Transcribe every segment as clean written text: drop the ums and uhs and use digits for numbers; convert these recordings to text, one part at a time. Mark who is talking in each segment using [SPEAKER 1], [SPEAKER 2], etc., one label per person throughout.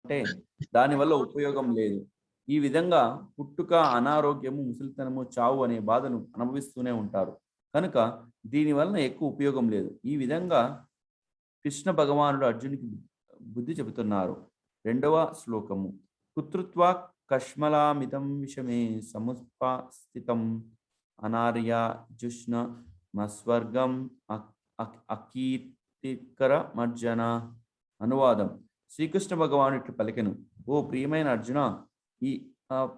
[SPEAKER 1] అంటే దానివల్ల ఉపయోగం లేదు. ఈ విధంగా పుట్టుక, అనారోగ్యము, ముసలితనము, చావు అనే బాధను అనుభవిస్తూనే ఉంటారు. కనుక దీని వలన ఎక్కువ ఉపయోగం లేదు. ఈ విధంగా కృష్ణ భగవానుడు అర్జునికి బుద్ధి చెబుతున్నారు. రెండవ శ్లోకము. కుతృత్వా కష్మలామిదం విషమే సముపస్థితం అనార్య జుష్ణ మస్వర్గం అకీర్తికర మర్జన. అనువాదం. శ్రీకృష్ణ భగవాను ఇట్లు పలికెను, ఓ ప్రియమైన అర్జున, ఈ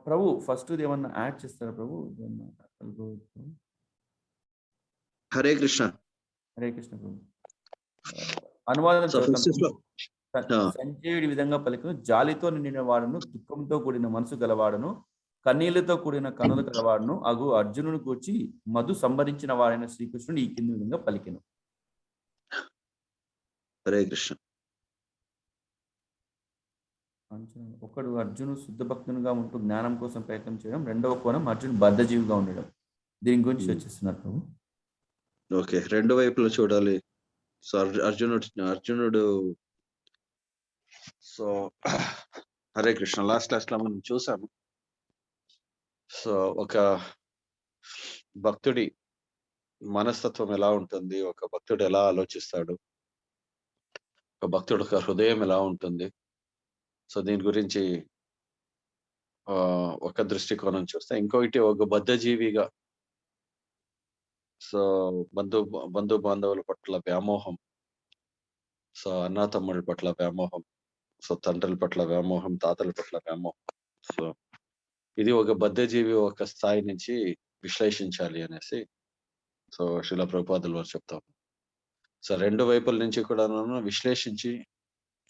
[SPEAKER 1] ప్రభు ఫస్ట్ ఏమన్నా యాడ్ చేస్తారా ప్రభు?
[SPEAKER 2] హరే కృష్ణ.
[SPEAKER 1] హరే కృష్ణ ప్రభు. అనువాదం చదువుతాను. సంజయుడి విధంగా పలికను, జాలితో నిండిన వాడును, దుఃఖంతో కూడిన మనసు గలవాడును, కన్నీళ్లతో కూడిన కనులు గలవాడును అగు అర్జునుని కూర్చి మధు సంభరించిన వారైన శ్రీకృష్ణుడు ఈ కింది విధంగా పలికెను.
[SPEAKER 2] హరే కృష్ణ.
[SPEAKER 1] ఒకడు అర్జును శుద్ధ భక్తునిగా ఉంటూ జ్ఞానం కోసం ప్రయత్నం చేయడం, రెండవ కోణం అర్జును బద్ధజీవిగా ఉండడం. దీని గురించి వచ్చేస్తున్నారు ప్రభు.
[SPEAKER 2] ఓకే, రెండు వైపులు చూడాలి. సో అర్జునుడు సో హరే కృష్ణ లాస్ట్ లో మనం చూసాము. సో ఒక భక్తుడి మనస్తత్వం ఎలా ఉంటుంది, ఒక భక్తుడు ఎలా ఆలోచిస్తాడు, ఒక భక్తుడు ఒక హృదయం ఎలా ఉంటుంది. సో దీని గురించి ఒక దృష్టికోణం చూస్తే, ఇంకొకటి ఒక బద్ధజీవిగా, సో బంధు బాంధవుల పట్ల వ్యామోహం, సో అన్నా తమ్ముళ్ళ పట్ల వ్యామోహం, సో తండ్రుల పట్ల వ్యామోహం, తాతల పట్ల వ్యామోహం. సో ఇది ఒక బద్ధజీవి ఒక స్థాయి నుంచి విశ్లేషించాలి అనేసి సో శిలా ప్రభుపాదుల వారు చెప్తాం. సో రెండు వైపుల నుంచి కూడా విశ్లేషించి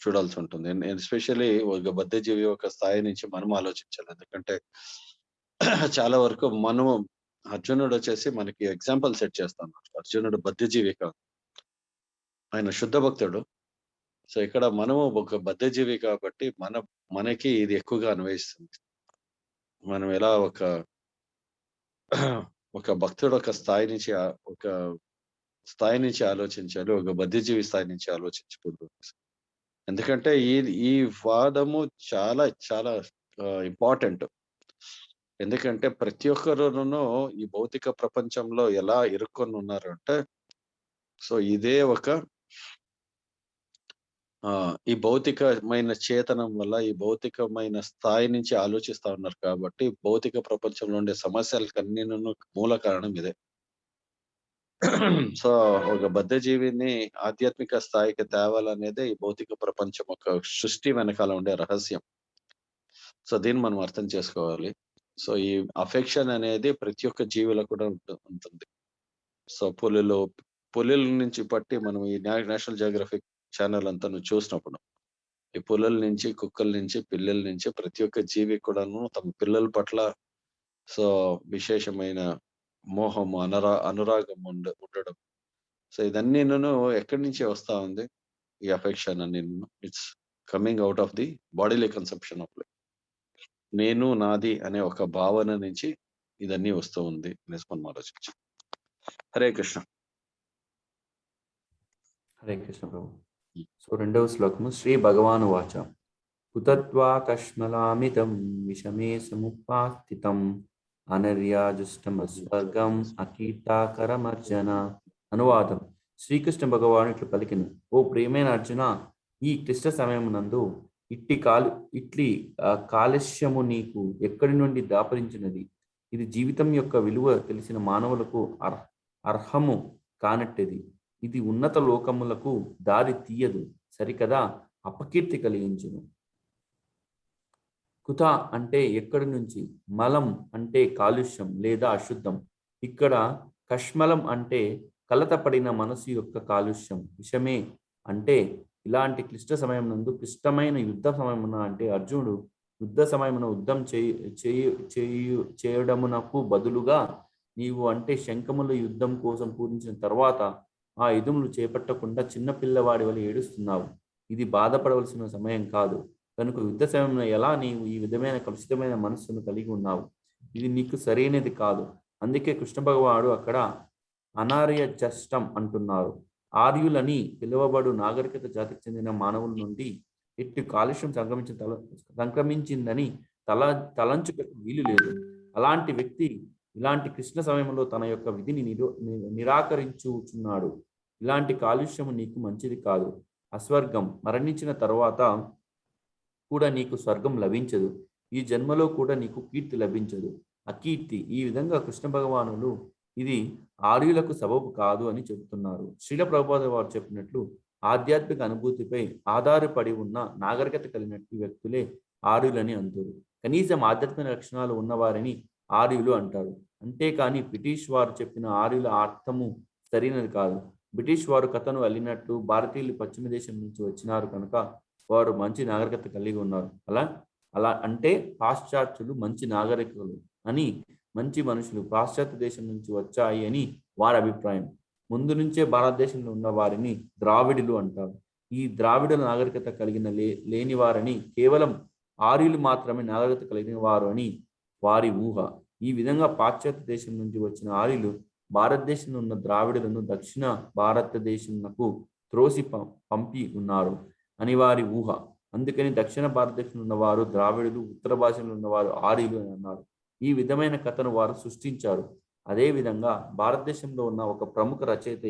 [SPEAKER 2] చూడాల్సి ఉంటుంది. ఎస్పెషల్లీ ఒక బద్ధజీవి ఒక స్థాయి నుంచి మనం ఆలోచించాలి. ఎందుకంటే చాలా వరకు మనము అర్జునుడు వచ్చేసి మనకి ఎగ్జాంపుల్ సెట్ చేస్తాం. అర్జునుడు బద్ధజీవి కాదు, ఆయన శుద్ధ భక్తుడు. సో ఇక్కడ మనము ఒక బద్ధజీవి కాబట్టి మనకి ఇది ఎక్కువగా అన్వయిస్తుంది. మనం ఎలా ఒక భక్తుడు ఒక స్థాయి నుంచి ఆలోచించాలి, ఒక బద్ధజీవి స్థాయి నుంచి ఆలోచించకూడదు. ఎందుకంటే ఈ వాదము చాలా చాలా ఇంపార్టెంట్. ఎందుకంటే ప్రతి ఒక్కరును ఈ భౌతిక ప్రపంచంలో ఎలా ఇరుక్కొని ఉన్నారు అంటే, సో ఇదే ఈ భౌతికమైన చేతనం వల్ల, ఈ భౌతికమైన స్థాయి నుంచి ఆలోచిస్తా ఉన్నారు కాబట్టి భౌతిక ప్రపంచంలో ఉండే సమస్యలకన్నీ మూల కారణం ఇదే. సో ఒక బద్ధజీవిని ఆధ్యాత్మిక స్థాయికి తేవాలనేదే ఈ భౌతిక ప్రపంచం ఒక సృష్టి వెనకాల ఉండే రహస్యం. సో దీన్ని మనం అర్థం చేసుకోవాలి. సో ఈ అఫెక్షన్ అనేది ప్రతి ఒక్క జీవిలో కూడా ఉంటుంది. సో పులుల నుంచి పట్టి మనం ఈ నేషనల్ జియోగ్రఫిక్ ఛానల్ అంతా నువ్వు చూసినప్పుడు, ఈ పులుల నుంచి, కుక్కల నుంచి, పిల్లల నుంచి ప్రతి ఒక్క జీవి కూడాను తమ పిల్లల పట్ల సో విశేషమైన మోహము, అనురాగం ఉండడం. సో ఇదన్నీ ఎక్కడి నుంచి వస్తా ఉంది? ఈ అఫెక్షన్ అని it's coming out of the bodily conception of life. నేను, నాది అనే ఒక భావన నుంచి ఇదన్నీ వస్తూ ఉంది అనేసి మనం ఆలోచించు. హరే కృష్ణ.
[SPEAKER 1] హరే కృష్ణ ప్రభు. సో రెండవ శ్లోకము. శ్రీ భగవాను వాచ కుతత్వా కష్మలామితం విషమే సముపాస్థితం అనర్యాజుష్టమస్వర్గం అకీర్తాకరమర్జన. అనువాదం. శ్రీకృష్ణ భగవాను ఇట్లు పలికెను, ఓ ప్రియమైన అర్జున, ఈ క్లిష్ట సమయమునందు ఇట్లి కాలుష్యము నీకు ఎక్కడి నుండి దాపరించినది? ఇది జీవితం యొక్క విలువ తెలిసిన మానవులకు అర్హము కానట్టేది. ఇది ఉన్నత లోకములకు దారి తీయదు, సరికదా అపకీర్తి కలిగించును. కుత అంటే ఎక్కడి నుంచి, మలం అంటే కాలుష్యం లేదా అశుద్ధం. ఇక్కడ కష్మలం అంటే కలతపడిన మనసు యొక్క కాలుష్యం. విషమే అంటే ఇలాంటి క్లిష్ట సమయం నందు, క్లిష్టమైన యుద్ధ సమయమున అంటే అర్జునుడు యుద్ధ సమయమున యుద్ధం చేయడమునకు బదులుగా నీవు అంటే శంఖముల యుద్ధం కోసం పూరించిన తర్వాత ఆ యుద్ధములు చేపట్టకుండా చిన్న పిల్లవాడి వల్ల ఏడుస్తున్నావు. ఇది బాధపడవలసిన సమయం కాదు. కనుక యుద్ధ సమయంలో ఎలా నీవు ఈ విధమైన కలుషితమైన మనస్సును కలిగి ఉన్నావు? ఇది నీకు సరైనది కాదు. అందుకే కృష్ణ భగవానుడు అక్కడ అనార్య జష్టం అంటున్నారు. ఆర్యులని పిలువబడు నాగరికత జాతికి చెందిన మానవుల నుండి ఇట్టి కాలుష్యం సంక్రమించిందని తలంచుటకు వీలు లేదు. అలాంటి వ్యక్తి ఇలాంటి కృష్ణ సమయంలో తన యొక్క విధిని నిరాకరించుచున్నాడు. ఇలాంటి కాలుష్యము నీకు మంచిది కాదు. అస్వర్గం, మరణించిన తరువాత కూడా నీకు స్వర్గం లభించదు. ఈ జన్మలో కూడా నీకు కీర్తి లభించదు. అకీర్తి. ఈ విధంగా కృష్ణ భగవానులు ఇది ఆర్యులకు సబబు కాదు అని చెబుతున్నారు. శ్రీల ప్రభుపాద వారు చెప్పినట్లు ఆధ్యాత్మిక అనుభూతిపై ఆధారపడి ఉన్న నాగరికత కలిగినట్టు వ్యక్తులే ఆర్యులని అంటారు. కనీసం ఆధ్యాత్మిక లక్షణాలు ఉన్నవారిని ఆర్యులు అంటారు. అంతేకాని బ్రిటిష్ వారు చెప్పిన ఆర్యుల అర్థము సరైనది కాదు. బ్రిటిష్ వారు కథను అల్లినట్లు భారతీయులు పశ్చిమ దేశం నుంచి వచ్చినారు కనుక వారు మంచి నాగరికత కలిగి ఉన్నారు. అలా అంటే పాశ్చాత్యులు మంచి నాగరికులు అని, మంచి మనుషులు పాశ్చాత్య దేశం నుంచి వచ్చాయి అని వారి అభిప్రాయం. ముందు నుంచే భారతదేశంలో ఉన్న వారిని ద్రావిడులు అంటారు. ఈ ద్రావిడుల నాగరికత కలిగిన లేని వారని, కేవలం ఆర్యులు మాత్రమే నాగరికత కలిగిన వారు అని వారి ఊహ. ఈ విధంగా పాశ్చాత్య దేశం నుంచి వచ్చిన ఆర్యులు భారతదేశంలో ఉన్న ద్రావిడులను దక్షిణ భారతదేశంకు త్రోసి పంపి ఉన్నారు అని వారి ఊహ. అందుకని దక్షిణ భారతదేశంలో ఉన్నవారు ద్రావిడులు, ఉత్తర భాషలో ఉన్నవారు ఆర్యులు అని అన్నారు. ఈ విధమైన కథను వారు సృష్టించారు. అదేవిధంగా భారతదేశంలో ఉన్న ఒక ప్రముఖ రచయిత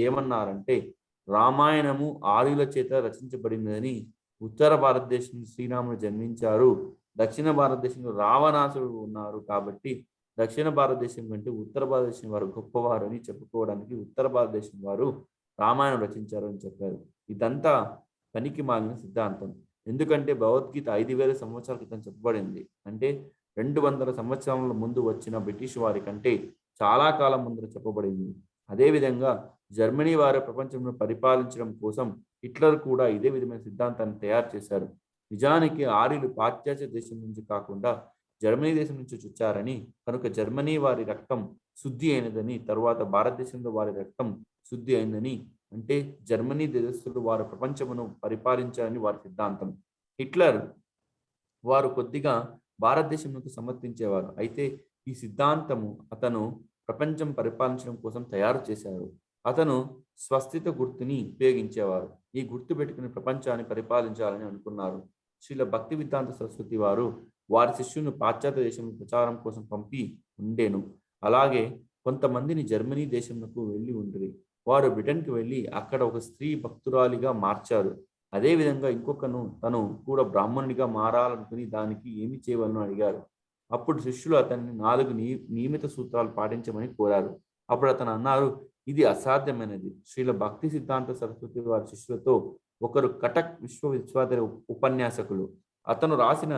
[SPEAKER 1] ఏమన్నారంటే, రామాయణము ఆర్యుల చేత రచించబడినదని. ఉత్తర భారతదేశంలో శ్రీరాముడు జన్మించారు, దక్షిణ భారతదేశంలో రావణాసుడు ఉన్నారు కాబట్టి దక్షిణ భారతదేశం కంటే ఉత్తర భారతదేశం వారు గొప్పవారు అని చెప్పుకోవడానికి ఉత్తర భారతదేశం వారు రామాయణం రచించారు అని చెప్పారు. ఇదంతా పనికి మాలిన సిద్ధాంతం. ఎందుకంటే భగవద్గీత 5000 సంవత్సరాల క్రితం చెప్పబడింది. అంటే 200 సంవత్సరాల ముందు వచ్చిన బ్రిటిష్ వారి కంటే చాలా కాలం ముందు చెప్పబడింది. అదేవిధంగా జర్మనీ వారు ప్రపంచంలో పరిపాలించడం కోసం హిట్లర్ కూడా ఇదే విధమైన సిద్ధాంతాన్ని తయారు చేశారు. నిజానికి ఆర్యులు పాశ్చాత్య దేశం నుంచి కాకుండా జర్మనీ దేశం నుంచి వచ్చారని, కనుక జర్మనీ వారి రక్తం శుద్ధి అయినదని, తరువాత భారతదేశంలో వారి రక్తం శుద్ధి అయిందని, అంటే జర్మనీ దేశస్తులు వారు ప్రపంచమును పరిపాలించారని వారి సిద్ధాంతం. హిట్లర్ వారు కొద్దిగా భారతదేశంకు సమర్థించేవారు. అయితే ఈ సిద్ధాంతము అతను ప్రపంచం పరిపాలించడం కోసం తయారు చేశారు. అతను స్వస్థిత గుర్తుని ఉపయోగించేవారు. ఈ గుర్తు పెట్టుకుని ప్రపంచాన్ని పరిపాలించాలని అనుకున్నారు. శ్రీల భక్తి వేదాంత సరస్వతి వారు వారి శిష్యులను పాశ్చాత్య దేశంలో ప్రచారం కోసం పంపి ఉండేను. అలాగే కొంతమందిని జర్మనీ దేశంకు వెళ్ళి ఉంటుంది. వారు బ్రిటన్కి వెళ్ళి అక్కడ ఒక స్త్రీ భక్తురాలిగా మార్చారు. అదేవిధంగా ఇంకొకను తను కూడా బ్రాహ్మణుడిగా మారాలనుకుని దానికి ఏమి చేయవలను అడిగారు. అప్పుడు శిష్యులు అతన్ని 4 నియమిత సూత్రాలు పాటించమని కోరారు. అప్పుడు అతను అన్నారు, ఇది అసాధ్యమైనది. శ్రీల భక్తి సిద్ధాంత సరస్వతి వారి శిష్యులతో ఒకరు కటక్ విశ్వవిద్యాలయ ఉపన్యాసకులు. అతను రాసిన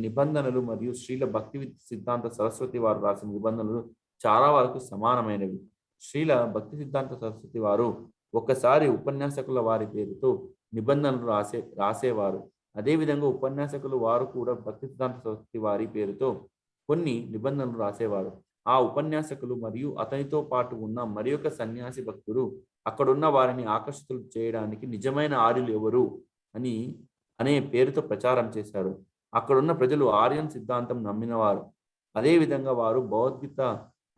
[SPEAKER 1] నిబంధనలు మరియు శ్రీల భక్తి సిద్ధాంత సరస్వతి వారు రాసిన నిబంధనలు చాలా వరకు సమానమైనవి. శ్రీల భక్తి సిద్ధాంత సరస్వతి వారు ఒకసారి ఉపన్యాసకుల వారి పేరుతో నిబంధనలు రాసేవారు. అదేవిధంగా ఉపన్యాసకులు వారు కూడా భక్తి సిద్ధాంత సరస్వతి వారి పేరుతో కొన్ని నిబంధనలు రాసేవారు. ఆ ఉపన్యాసకులు మరియు అతనితో పాటు ఉన్న మరి ఒక సన్యాసి భక్తుడు అక్కడున్న వారిని ఆకర్షితులు చేయడానికి నిజమైన ఆర్యులు ఎవరు అనే పేరుతో ప్రచారం చేశారు. అక్కడున్న ప్రజలు ఆర్యన్ సిద్ధాంతం నమ్మినవారు. అదేవిధంగా వారు భగవద్గీత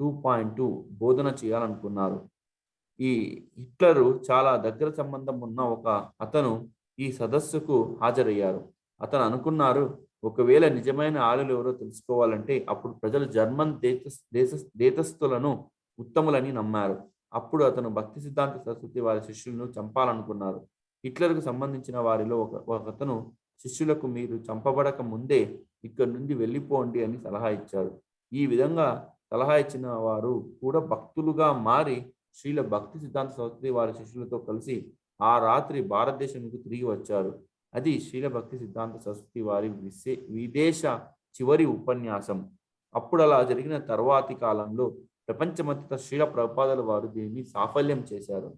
[SPEAKER 1] 2.2 బోధన చేయాలనుకున్నారు. ఈ హిట్లరు చాలా దగ్గర సంబంధం ఉన్న అతను ఈ సదస్సుకు హాజరయ్యారు. అతను అనుకున్నారు, ఒకవేళ నిజమైన ఆర్యులు ఎవరో తెలుసుకోవాలంటే అప్పుడు ప్రజలు జర్మన్ దేశస్థులను ఉత్తములని నమ్మారు. అప్పుడు అతను భక్తి సిద్ధాంత సరస్వతి వారి శిష్యులను చంపాలనుకున్నారు. హిట్లర్కు సంబంధించిన వారిలో ఒకతను శిష్యులకు మీరు చంపబడక ముందే ఇక్కడి నుండి వెళ్ళిపోండి అని సలహా ఇచ్చారు. ఈ విధంగా సలహా ఇచ్చిన వారు కూడా భక్తులుగా మారి శ్రీల భక్తి సిద్ధాంత సరస్వతి వారి శిష్యులతో కలిసి ఆ రాత్రి భారతదేశానికి తిరిగి వచ్చారు. అది శ్రీల భక్తి సిద్ధాంత సరస్వతి వారి విదేశ చివరి ఉపన్యాసం. అప్పుడు అలా జరిగిన తర్వాతి కాలంలో ప్రపంచమంతటా శ్రీల ప్రభుపాదుల వారు దీన్ని సాఫల్యం చేశారు.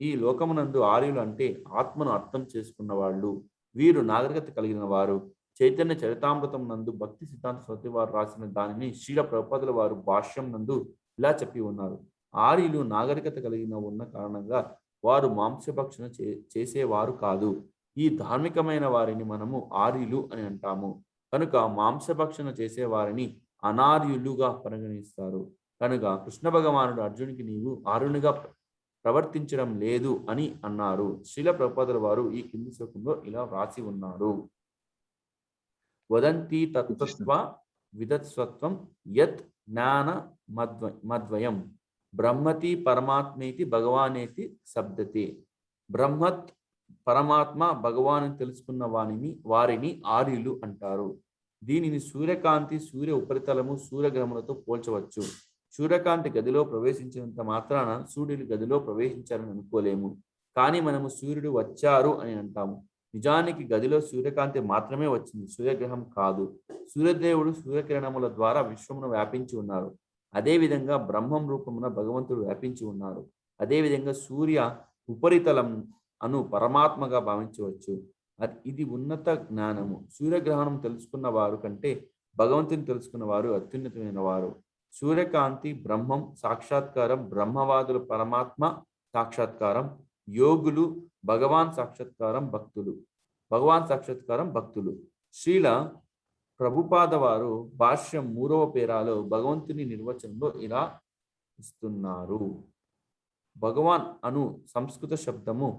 [SPEAKER 1] ఈ లోకమునందు ఆర్యులు అంటే ఆత్మను అర్థం చేసుకున్న వాళ్ళు, వీరు నాగరికత కలిగిన వారు. చైతన్య చరితామృతం నందు భక్తి సిద్ధాంత సరస్వతి వారు రాసిన దానిని శ్రీల ప్రభుపాదుల వారు భాష్యం నందు ఇలా చెప్పి ఉన్నారు. ఆర్యులు నాగరికత కలిగిన ఉన్న కారణంగా వారు మాంసభక్షణ చేసేవారు కాదు. ఈ ధార్మికమైన వారిని మనము ఆర్యులు అని అంటాము. కనుక మాంసభక్షణ చేసేవారిని అనార్యులుగా పరిగణిస్తారు. కనుక కృష్ణ భగవానుడు అర్జునికి నీవు ఆర్యునిగా ప్రవర్తించడం లేదు అని అన్నారు. శ్రీల ప్రభుపాదుల వారు ఈ కింది శ్లోకంలో ఇలా వ్రాసి ఉన్నారు. వదంతి తత్వత్వ విదత్స్వత్వం యత్ జ్ఞాన మద్వయం బ్రహ్మతి పరమాత్మేతి భగవానేతి శబ్దతే. బ్రహ్మత్ పరమాత్మ భగవాను తెలుసుకున్న వారిని ఆర్యులు అంటారు. దీనిని సూర్యకాంతి, సూర్య ఉపరితలము, సూర్యగ్రహములతో పోల్చవచ్చు. సూర్యకాంతి గదిలో ప్రవేశించినంత మాత్రాన సూర్యుడు గదిలో ప్రవేశించారని అనుకోలేము. కానీ మనము సూర్యుడు వచ్చారు అని అంటాము. నిజానికి గదిలో సూర్యకాంతి మాత్రమే వచ్చింది, సూర్యగ్రహం కాదు. సూర్యదేవుడు సూర్యకిరణముల ద్వారా విశ్వమును వ్యాపించి ఉన్నారు. అదేవిధంగా బ్రహ్మం రూపమున భగవంతుడు వ్యాపించి ఉన్నారు. అదేవిధంగా సూర్య ఉపరితలం అను పరమాత్మగా భావించవచ్చు. ఇది ఉన్నత జ్ఞానము. సూర్యగ్రహణం తెలుసుకున్న వారు కంటే భగవంతుని తెలుసుకున్న వారు అత్యున్నతమైన వారు. సూర్యకాంతి బ్రహ్మం సాక్షాత్కారం, బ్రహ్మవాదులు పరమాత్మ సాక్షాత్కారం, యోగులు భగవాన్ సాక్షాత్కారం, భక్తులు. శ్రీల ప్రభుపాద వారు భాష్యం 3వ పేరాలో భగవంతుని నిర్వచనంలో ఇలా ఇస్తున్నారు. భగవాన్ అను సంస్కృత శబ్దము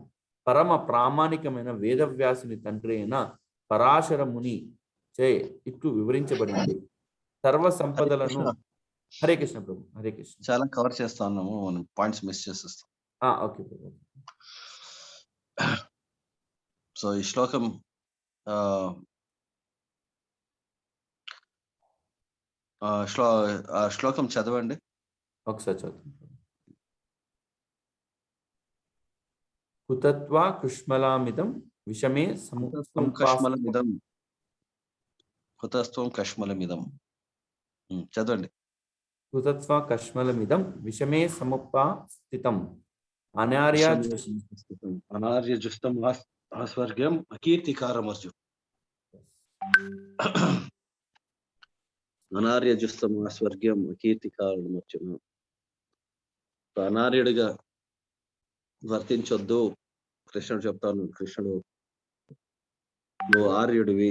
[SPEAKER 1] పరమ ప్రామాణికమైన వేదవ్యాసుని తండ్రి అయిన పరాశర ముని చే ఇట్లు వివరించబడింది. సర్వ సంపదలను హరే కృష్ణ ప్రభు. హరే కృష్ణ.
[SPEAKER 2] చాలా కవర్ చేస్తా ఉన్నాము, మనం పాయింట్స్ మిస్ చేసేస్తాం.
[SPEAKER 1] ఓకే ప్రభు.
[SPEAKER 2] సో ఈ శ్లోకం శ్లోకం చదవండి
[SPEAKER 1] ఒకసారి. చదువుతాం. కుతత్వా కుష్మలామిదం విషమే
[SPEAKER 2] కుతస్త్వం కష్మలమిదం. చదవండి.
[SPEAKER 1] కుతత్వా కష్మలమిదం విషమే సముపాస్థితం
[SPEAKER 2] అనార్యజుస్తం ఆస్వర్గ్యం అకీర్తికారమర్జు. అనార్యజుస్తం ఆస్వర్గ్యం అకీర్తికారమర్జున. అనార్యుడిగా వర్తించొద్దు. కృష్ణుడు చెప్తాను, కృష్ణుడు నువ్వు ఆర్యుడివి,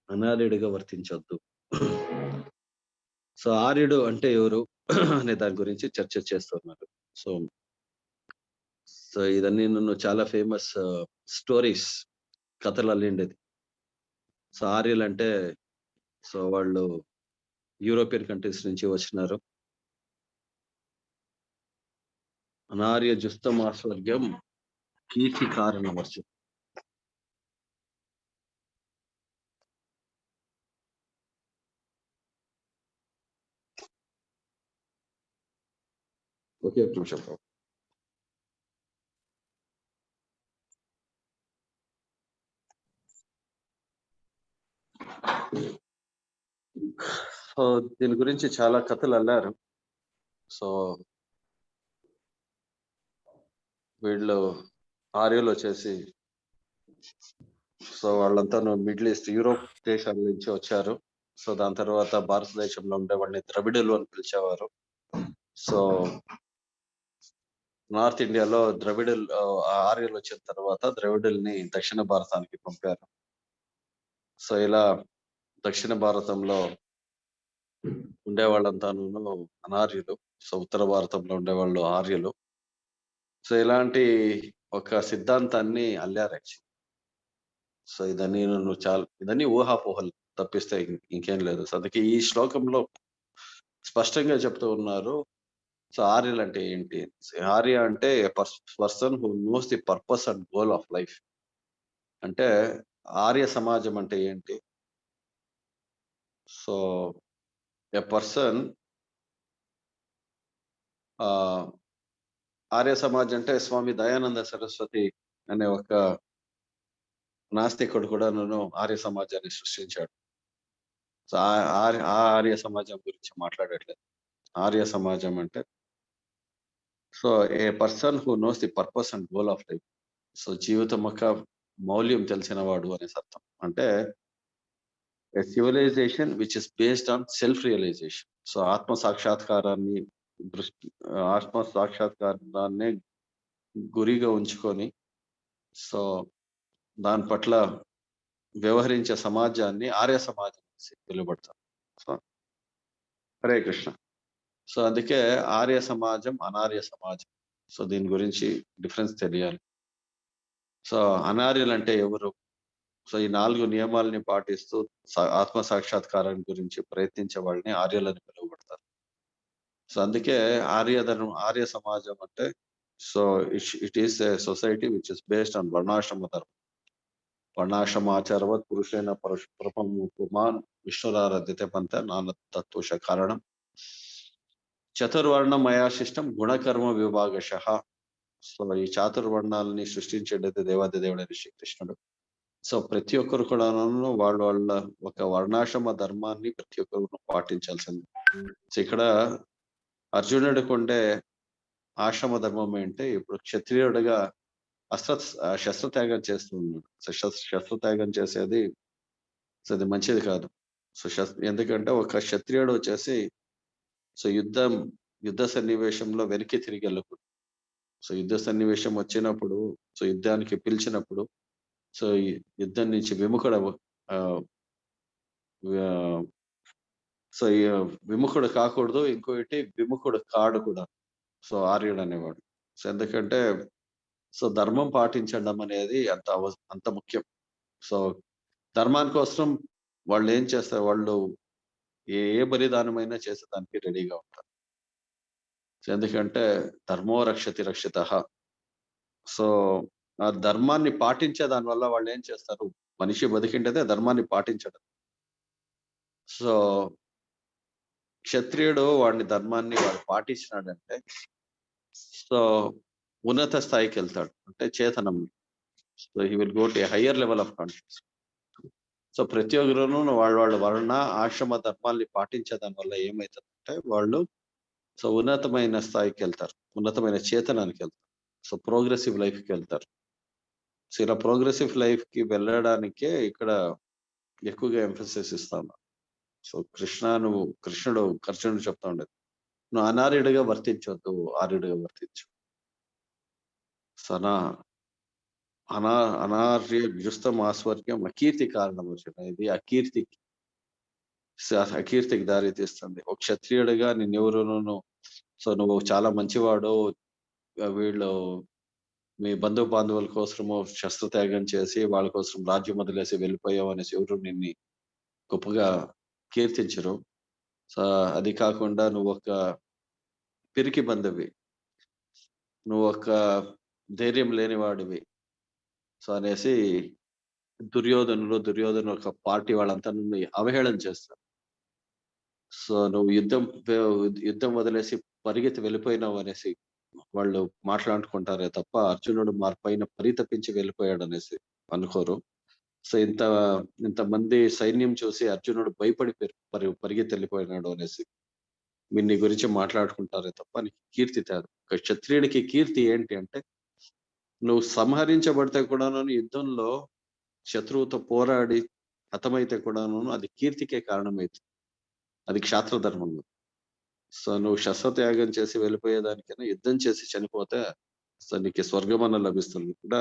[SPEAKER 2] అనార్యుడిగా వర్తించొద్దు. సో ఆర్యుడు అంటే ఎవరు అనే దాని గురించి చర్చ చేస్తున్నారు. సో ఇదన్నీ నన్ను చాలా ఫేమస్ స్టోరీస్, కథలు అల్లిండేది. సో ఆర్యులు అంటే వాళ్ళు యూరోపియన్ కంట్రీస్ నుంచి వచ్చినారు. అనార్య జుస్తమాస్వర్గం కీర్తి కారణమర్చు. ఓకే, ఒక నిమిషం. సో దీని గురించి చాలా కథలు అల్లారు. సో వీళ్ళు ఆర్యులు వచ్చేసి వాళ్ళంతా మిడిల్ ఈస్ట్, యూరోప్ దేశాల నుంచి వచ్చారు. సో దాని తర్వాత భారతదేశంలో ఉండే వాళ్ళని ద్రవిడులు అని పిలిచేవారు. సో నార్త్ ఇండియాలో ద్రవిడులు, ఆర్యులు వచ్చిన తర్వాత ద్రవిడుల్ని దక్షిణ భారతానికి పంపారు. సో ఇలా దక్షిణ భారతంలో ఉండే వాళ్ళంతాను అనార్యులు, సో ఉత్తర భారతంలో ఉండేవాళ్ళు ఆర్యులు. సో ఇలాంటి ఒక సిద్ధాంతాన్ని అల్లారు. సో ఇదన్నీ ఊహాపోహలు తప్పిస్తే ఇంకేం లేదు. సో అందుకే ఈ శ్లోకంలో స్పష్టంగా చెప్తూ ఉన్నారు. సో ఆర్యులు అంటే ఏంటి? ఆర్య అంటే person who knows the purpose and goal of life. అంటే ఆర్య సమాజం అంటే ఏంటి? సో ఎ పర్సన్, ఆర్య సమాజం అంటే స్వామి దయానంద సరస్వతి అనే ఒక నాస్తికుడు కూడా ఆర్య సమాజాన్ని సృష్టించాడు. సో ఆర్య సమాజం గురించి మాట్లాడట్లేదు. ఆర్య సమాజం అంటే so A person who knows the purpose and goal of life. So జీవితం యొక్క మౌల్యం తెలిసిన వాడు అనేసి అర్థం. అంటే a civilization which is based on self realization. So ఆత్మ సాక్షాత్కారాన్ని గురిగా ఉంచుకొని సో దాని పట్ల వ్యవహరించే సమాజాన్ని ఆర్య సమాజం పిలువబడతారు. సో హరే కృష్ణ. సో అందుకే ఆర్య సమాజం, అనార్య సమాజం సో దీని గురించి డిఫరెన్స్ తెలియాలి. సో అనార్యులు అంటే ఎవరు? సో ఈ 4 నియమాలని పాటిస్తూ ఆత్మ సాక్షాత్కారాన్ని గురించి ప్రయత్నించే వాళ్ళని ఆర్యులని పిలువబడతారు. సో అందుకే ఆర్య సమాజం అంటే so it is a society which is based on వర్ణాశ్రమ ధర్మం. వర్ణాశ్రమాచారవత్ పురుషేణ పరశుప్రభం పుమాన్ విష్ణురారాధ్యతే పంత నాన తత్వశ కారణం చతుర్వర్ణమయా శిష్టం గుణకర్మ విభాగశః. సో ఈ చాతుర్వర్ణాలని సృష్టించేటైతే దేవాది దేవుడైన శ్రీకృష్ణుడు. సో ప్రతి ఒక్కరు కూడాను వాళ్ళ ఒక వర్ణాశ్రమ ధర్మాన్ని ప్రతి ఒక్కరు పాటించాల్సింది. సో ఇక్కడ అర్జునుడికి ఉండే ఆశ్రమ ధర్మం ఏంటి? ఇప్పుడు క్షత్రియుడిగా శస్త్రత్యాగం చేస్తూ ఉన్నాడు. సో శస్త్రత్యాగం చేసేది సో అది మంచిది కాదు. సో ఎందుకంటే ఒక క్షత్రియుడు వచ్చేసి సో యుద్ధ సన్నివేశంలో వెనక్కి తిరిగి వెళ్ళకూడదు. సో యుద్ధ సన్నివేశం వచ్చినప్పుడు సో యుద్ధానికి పిలిచినప్పుడు సో ఈ యుద్ధం నుంచి విముఖుడు కాకూడదు. ఇంకోటి విముఖుడు కాడు కూడా. సో ఆర్యుడు అనేవాడు. సో ఎందుకంటే సో ధర్మం పాటించడం అనేది అంత ముఖ్యం. సో ధర్మాని కోసం వాళ్ళు ఏం చేస్తారు? వాళ్ళు ఏ బలిదానమైనా చేసేదానికి రెడీగా ఉంటారు. సో ఎందుకంటే ధర్మో రక్షతి రక్షితః. సో ఆ ధర్మాన్ని పాటించే దాని వల్ల వాళ్ళు ఏం చేస్తారు? మనిషి బతికిండేదే ధర్మాన్ని పాటించడం. సో క్షత్రియుడు ధర్మాన్ని వాడు పాటించినాడంటే సో ఉన్నత స్థాయికి వెళ్తాడు. అంటే చేతనం. So he will go to a higher level of conscious. సో ప్రతి ఒక్కరును వాళ్ళ వర్ణ ఆశ్రమ ధర్మాల్ని పాటించే దాని వల్ల ఏమవుతుందంటే వాళ్ళు సో ఉన్నతమైన స్థాయికి వెళ్తారు. ఉన్నతమైన చేతనానికి వెళ్తారు. సో ప్రోగ్రెసివ్ లైఫ్కి వెళ్తారు. సో ఇలా ప్రోగ్రెసివ్ లైఫ్ కి వెళ్ళడానికే ఇక్కడ ఎక్కువగా ఎంఫసిస్ ఇస్తాను. సో కృష్ణుడు అర్జునుడు చెప్తా ఉండేది, నువ్వు అనార్యుడిగా వర్తించొద్దు, ఆర్యుడిగా వర్తించు. సో అనార్య జుస్తం ఆస్వర్గ్యం అకీర్తి కారణం వచ్చిన ఇది అకీర్తికి దారి తీస్తుంది. ఒక క్షత్రియుడిగా నిన్నెవరును సో నువ్వు చాలా మంచివాడు, వీళ్ళు మీ బంధు బాంధవుల కోసము శస్త్రత్యాగం చేసి వాళ్ళ కోసం రాజ్యం వదిలేసి వెళ్ళిపోయావు అనేసి ఎవరు నిన్ను గొప్పగా కీర్తించరు. సో అది కాకుండా నువ్వు ఒక పిరికి బంధువి, నువ్వు ఒక ధైర్యం లేనివాడివి సో అనేసి దుర్యోధన ఒక పార్టీ వాళ్ళంతా నిన్ను అవహేళన చేస్తారు. సో నువ్వు యుద్ధం వదిలేసి పరిగెత్తి వెళ్ళిపోయినావు అనేసి వాళ్ళు మాట్లాడుకుంటారే తప్ప అర్జునుడు పైన పరితపించి వెళ్ళిపోయాడు అనేసి అనుకోరు. సో ఇంతమంది సైన్యం చూసి అర్జునుడు భయపడి పరిగెత్తి వెళ్ళిపోయినాడు అనేసి నీ గురించి మాట్లాడుకుంటారే తప్ప నీకు కీర్తి తేదు. ఒక క్షత్రియుడికి కీర్తి ఏంటి అంటే నువ్వు సంహరించబడితే కూడాను యుద్ధంలో శత్రువుతో పోరాడి హతమైతే కూడాను అది కీర్తికే కారణమైతుంది. అది క్షాత్ర ధర్మం. సో నువ్వు శస్త్రత్యాగం చేసి వెళ్ళిపోయేదానికైనా యుద్ధం చేసి చనిపోతే సో నీకు స్వర్గమన్న లభిస్తుంది కూడా.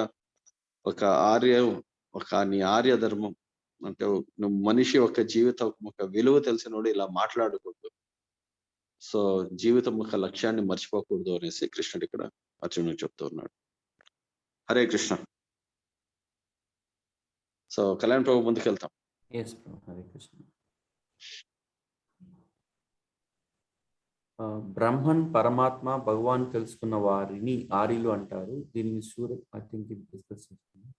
[SPEAKER 2] నీ ఆర్య ధర్మం అంటే నువ్వు మనిషి ఒక జీవితం ఒక విలువ తెలిసినోడు ఇలా మాట్లాడకూడదు. సో జీవితం ఒక లక్ష్యాన్ని మర్చిపోకూడదు అనేసి కృష్ణుడు ఇక్కడ అర్జునుడు చెప్తూ ఉన్నాడు. హరే కృష్ణ. సో కళ్యాణ్ ప్రభు ముందుకెళ్తాం.
[SPEAKER 1] హరే కృష్ణ. బ్రహ్మన్ పరమాత్మ భగవాన్ తెలుసుకున్న వారిని ఆర్యులు అంటారు. దీనిని సూరత్ ఐ థింక్ డిస్కస్ చేస్తున్నాం.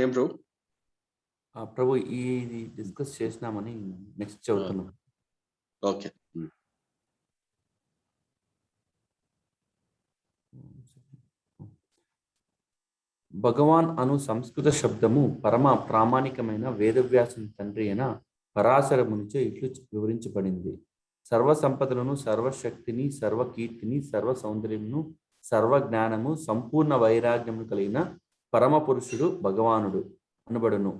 [SPEAKER 2] ఏం ప్రభు?
[SPEAKER 1] ప్రభు ఇది డిస్కస్ చేసినామని నెక్స్ట్ చదువుతున్నాం.
[SPEAKER 2] ఓకే.
[SPEAKER 1] భగవాన్ అను సంస్కృత శబ్దము పరమ ప్రామాణికమైన వేదవ్యాసుని తండ్రి అయిన పరాశర మునిచే ఇట్లు వివరించబడింది. సర్వ సంపదలను, సర్వశక్తిని, సర్వకీర్తిని, సర్వ సౌందర్యమును, సర్వ జ్ఞానము, సంపూర్ణ వైరాగ్యము కలిగిన పరమ పురుషుడు భగవానుడు అనబడును.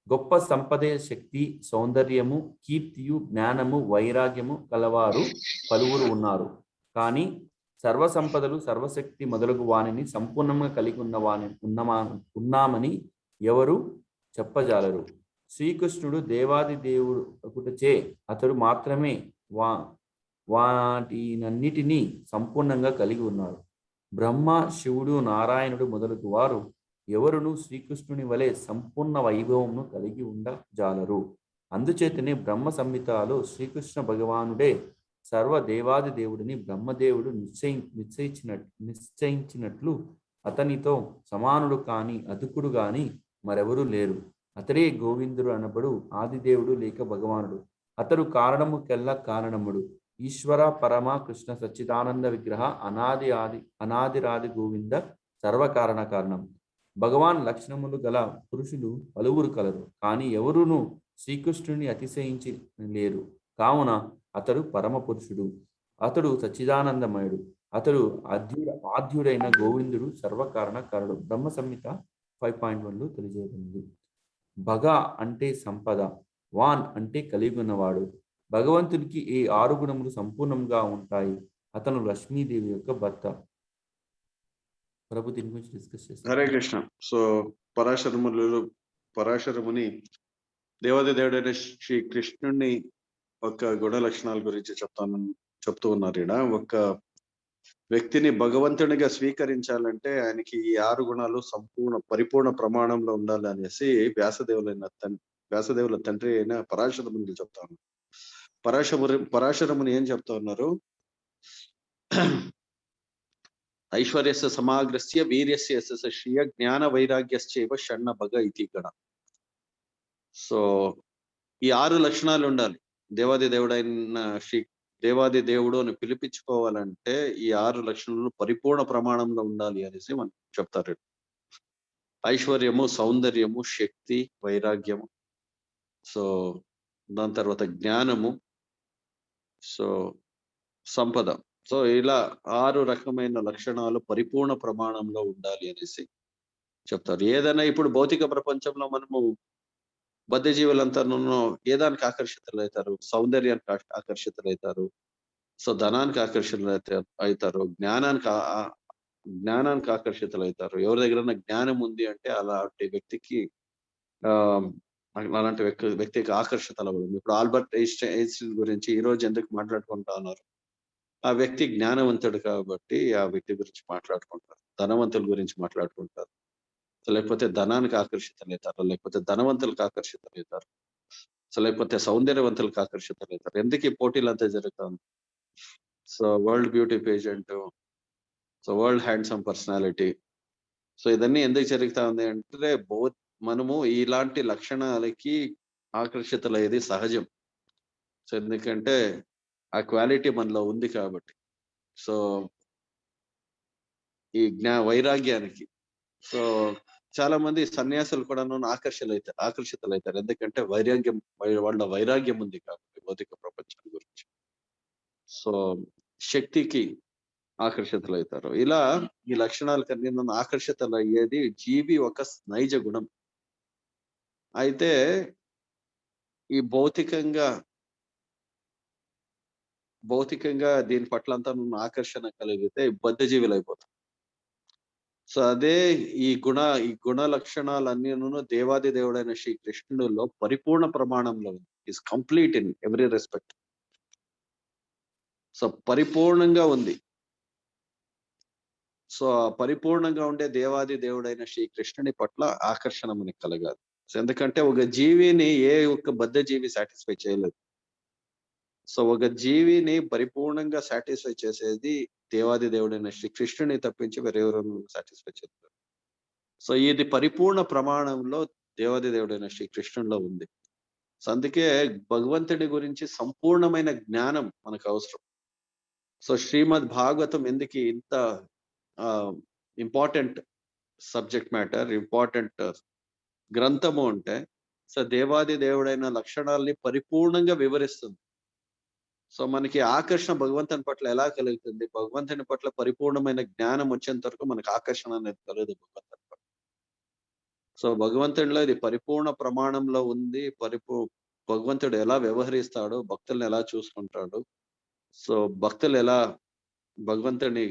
[SPEAKER 1] గొప్ప సంపదే శక్తి, సౌందర్యము, కీర్తియు, జ్ఞానము, వైరాగ్యము కలవారు పలువురు ఉన్నారు. కానీ సర్వ సంపదలు, సర్వశక్తి మొదలగు వాణిని సంపూర్ణంగా కలిగి ఉన్నామని ఎవరు చెప్పజాలరు. శ్రీకృష్ణుడు దేవాది దేవుడు ఒకటచే అతడు మాత్రమే వాటినన్నిటినీ సంపూర్ణంగా కలిగి ఉన్నారు. బ్రహ్మ, శివుడు, నారాయణుడు మొదలగు వారు ఎవరునూ శ్రీకృష్ణుని వలె సంపూర్ణ వైభవమును కలిగి ఉండజాలరు. అందుచేతనే బ్రహ్మ సంహితలో శ్రీకృష్ణ భగవానుడే సర్వ దేవాది దేవుడిని బ్రహ్మదేవుడు నిశ్చయించినట్లు అతనితో సమానుడు కాని అదుకుడు గాని మరెవరూ లేరు. అతడే గోవిందుడు అనబడు ఆదిదేవుడు లేక భగవానుడు. అతడు కారణముకెల్లా కారణముడు. ఈశ్వర పరమ కృష్ణ సచ్చిదానంద విగ్రహ అనాదిరాది గోవింద సర్వకారణ కారణం. భగవాన్ లక్షణములు గల పురుషులు పలువురు కలరు, కానీ ఎవరునూ శ్రీకృష్ణుని అతిశయించి లేరు. కావున అతడు పరమ పురుషుడు. అతడు సచ్చిదానందమయుడు. అతడు ఆద్యుడైన గోవిందుడు సర్వకారణ కారణుడు. బ్రహ్మ సంహిత 5.1లో తెలియజేయబడింది. భగ అంటే సంపద, వాన్ అంటే కలిగి ఉన్నవాడు. భగవంతునికి ఈ 6 గుణములు సంపూర్ణంగా ఉంటాయి. అతను లక్ష్మీదేవి యొక్క భర్త. ప్రభు దీని గురించి డిస్కస్ చేస్తారు.
[SPEAKER 2] హరే కృష్ణ. సో పరాశరముని దేవాది దేవుడైన శ్రీ కృష్ణుడిని ఒక గుణ లక్షణాల గురించి చెప్తూ ఉన్నారు. ఈడ ఒక వ్యక్తిని భగవంతునిగా స్వీకరించాలంటే ఆయనకి ఈ 6 గుణాలు పరిపూర్ణ ప్రమాణంలో ఉండాలి అనేసి వ్యాసదేవుల తండ్రి అయిన పరాశరముని చెప్తా ఉన్నారు. పరాశరముని ఏం చెప్తా ఉన్నారు? ఐశ్వర్యస్య సమాగ్రస్య వీర్యస్య శ్రియ జ్ఞాన వైరాగ్యశ్చైవ షణ్ణ భగ ఇతి గణ. సో ఈ 6 లక్షణాలు ఉండాలి. దేవాది దేవుడు అని పిలిపించుకోవాలంటే ఈ 6 లక్షణాలు పరిపూర్ణ ప్రమాణంలో ఉండాలి అనేసి మనం చెప్తారు. ఐశ్వర్యము, సౌందర్యము, శక్తి, వైరాగ్యము, సో దాని తర్వాత జ్ఞానము, సో సంపద. సో ఇలా 6 రకమైన లక్షణాలు పరిపూర్ణ ప్రమాణంలో ఉండాలి అనేసి చెప్తారు. ఏదైనా ఇప్పుడు భౌతిక ప్రపంచంలో మనము బద్ధజీవులంతా ఏదానికి ఆకర్షితులవుతారు? సౌందర్యానికి ఆకర్షితులవుతారు. సో ధనానికి అవుతారు. జ్ఞానానికి ఆకర్షితులవుతారు. ఎవరి దగ్గర జ్ఞానం ఉంది అంటే అలాంటి వ్యక్తికి వ్యక్తికి ఆకర్షితులవ్వడం. ఇప్పుడు ఆల్బర్ట్ ఐన్స్టీన్ గురించి ఈ రోజు ఎందుకు మాట్లాడుకుంటా ఉన్నారు? ఆ వ్యక్తి జ్ఞానవంతుడు కాబట్టి ఆ వ్యక్తి గురించి మాట్లాడుకుంటారు. ధనవంతుల గురించి మాట్లాడుకుంటారు. లేకపోతే ధనానికి ఆకర్షితులవుతారు, లేకపోతే ధనవంతులకు ఆకర్షితులవుతారు, సో లేకపోతే సౌందర్యవంతులకు ఆకర్షితులవుతారు. ఎందుకు ఈ పోటీలు అంతా జరుగుతుంది? So world beauty pageant, so world handsome personality, so ఇదన్నీ ఎందుకు జరుగుతా ఉంది అంటే మనము ఇలాంటి లక్షణాలకి ఆకర్షితులయ్యేది సహజం. సో ఎందుకంటే ఆ క్వాలిటీ మనలో ఉంది కాబట్టి. సో ఈ వైరాగ్యానికి, సో చాలా మంది సన్యాసులు కూడా ఆకర్షితులవుతారు. ఎందుకంటే వాళ్ళ వైరాగ్యం ఉంది కాబట్టి భౌతిక ప్రపంచం గురించి. సో శక్తికి ఆకర్షితులవుతారు. ఇలా ఈ లక్షణాలకన్నీ నన్ను ఆకర్షితులయ్యేది జీవి ఒక నైజ గుణం. అయితే ఈ భౌతికంగా దీని పట్ల అంతా నన్ను ఆకర్షణ కలిగితే బద్ధజీవులు అయిపోతాం. సో అదే ఈ గుణ లక్షణాలన్నీను దేవాది దేవుడైన శ్రీ కృష్ణుడిలో పరిపూర్ణ ప్రమాణంలో ఉంది. Is complete in every respect. So పరిపూర్ణంగా ఉంది. సో పరిపూర్ణంగా ఉండే దేవాది దేవుడైన శ్రీ కృష్ణుని పట్ల ఆకర్షణ మనకి కలగాలి. సో ఎందుకంటే ఒక జీవిని ఏ ఒక్క బద్ధ జీవి సాటిస్ఫై చేయలేదు. సో ఒక జీవిని పరిపూర్ణంగా సాటిస్ఫై చేసేది దేవాది దేవుడైన శ్రీ కృష్ణుని తప్పించి వేరెవరు సాటిస్ఫై చేయలేదు. సో ఇది పరిపూర్ణ ప్రమాణంలో దేవాది దేవుడైన శ్రీ కృష్ణునిలో ఉంది. సో అందుకే భగవంతుడి గురించి సంపూర్ణమైన జ్ఞానం మనకు అవసరం. సో శ్రీమద్ భాగవతం ఎందుకు ఇంత ఇంపార్టెంట్ సబ్జెక్ట్ మ్యాటర్, ఇంపార్టెంట్ గ్రంథము అంటే, సో దేవాది దేవుడైన లక్షణాలని పరిపూర్ణంగా వివరిస్తుంది. సో మనకి ఆకర్షణ భగవంతుని పట్ల ఎలా కలుగుతుంది? భగవంతుని పట్ల పరిపూర్ణమైన జ్ఞానం వచ్చేంత వరకు మనకు ఆకర్షణ అనేది కలగదు భగవంతుని పట్ల. సో భగవంతుడిలో ఇది పరిపూర్ణ ప్రమాణంలో ఉంది. భగవంతుడు ఎలా వ్యవహరిస్తాడో, భక్తుల్ని ఎలా చూసుకుంటాడు, సో భక్తులు ఎలా భగవంతుని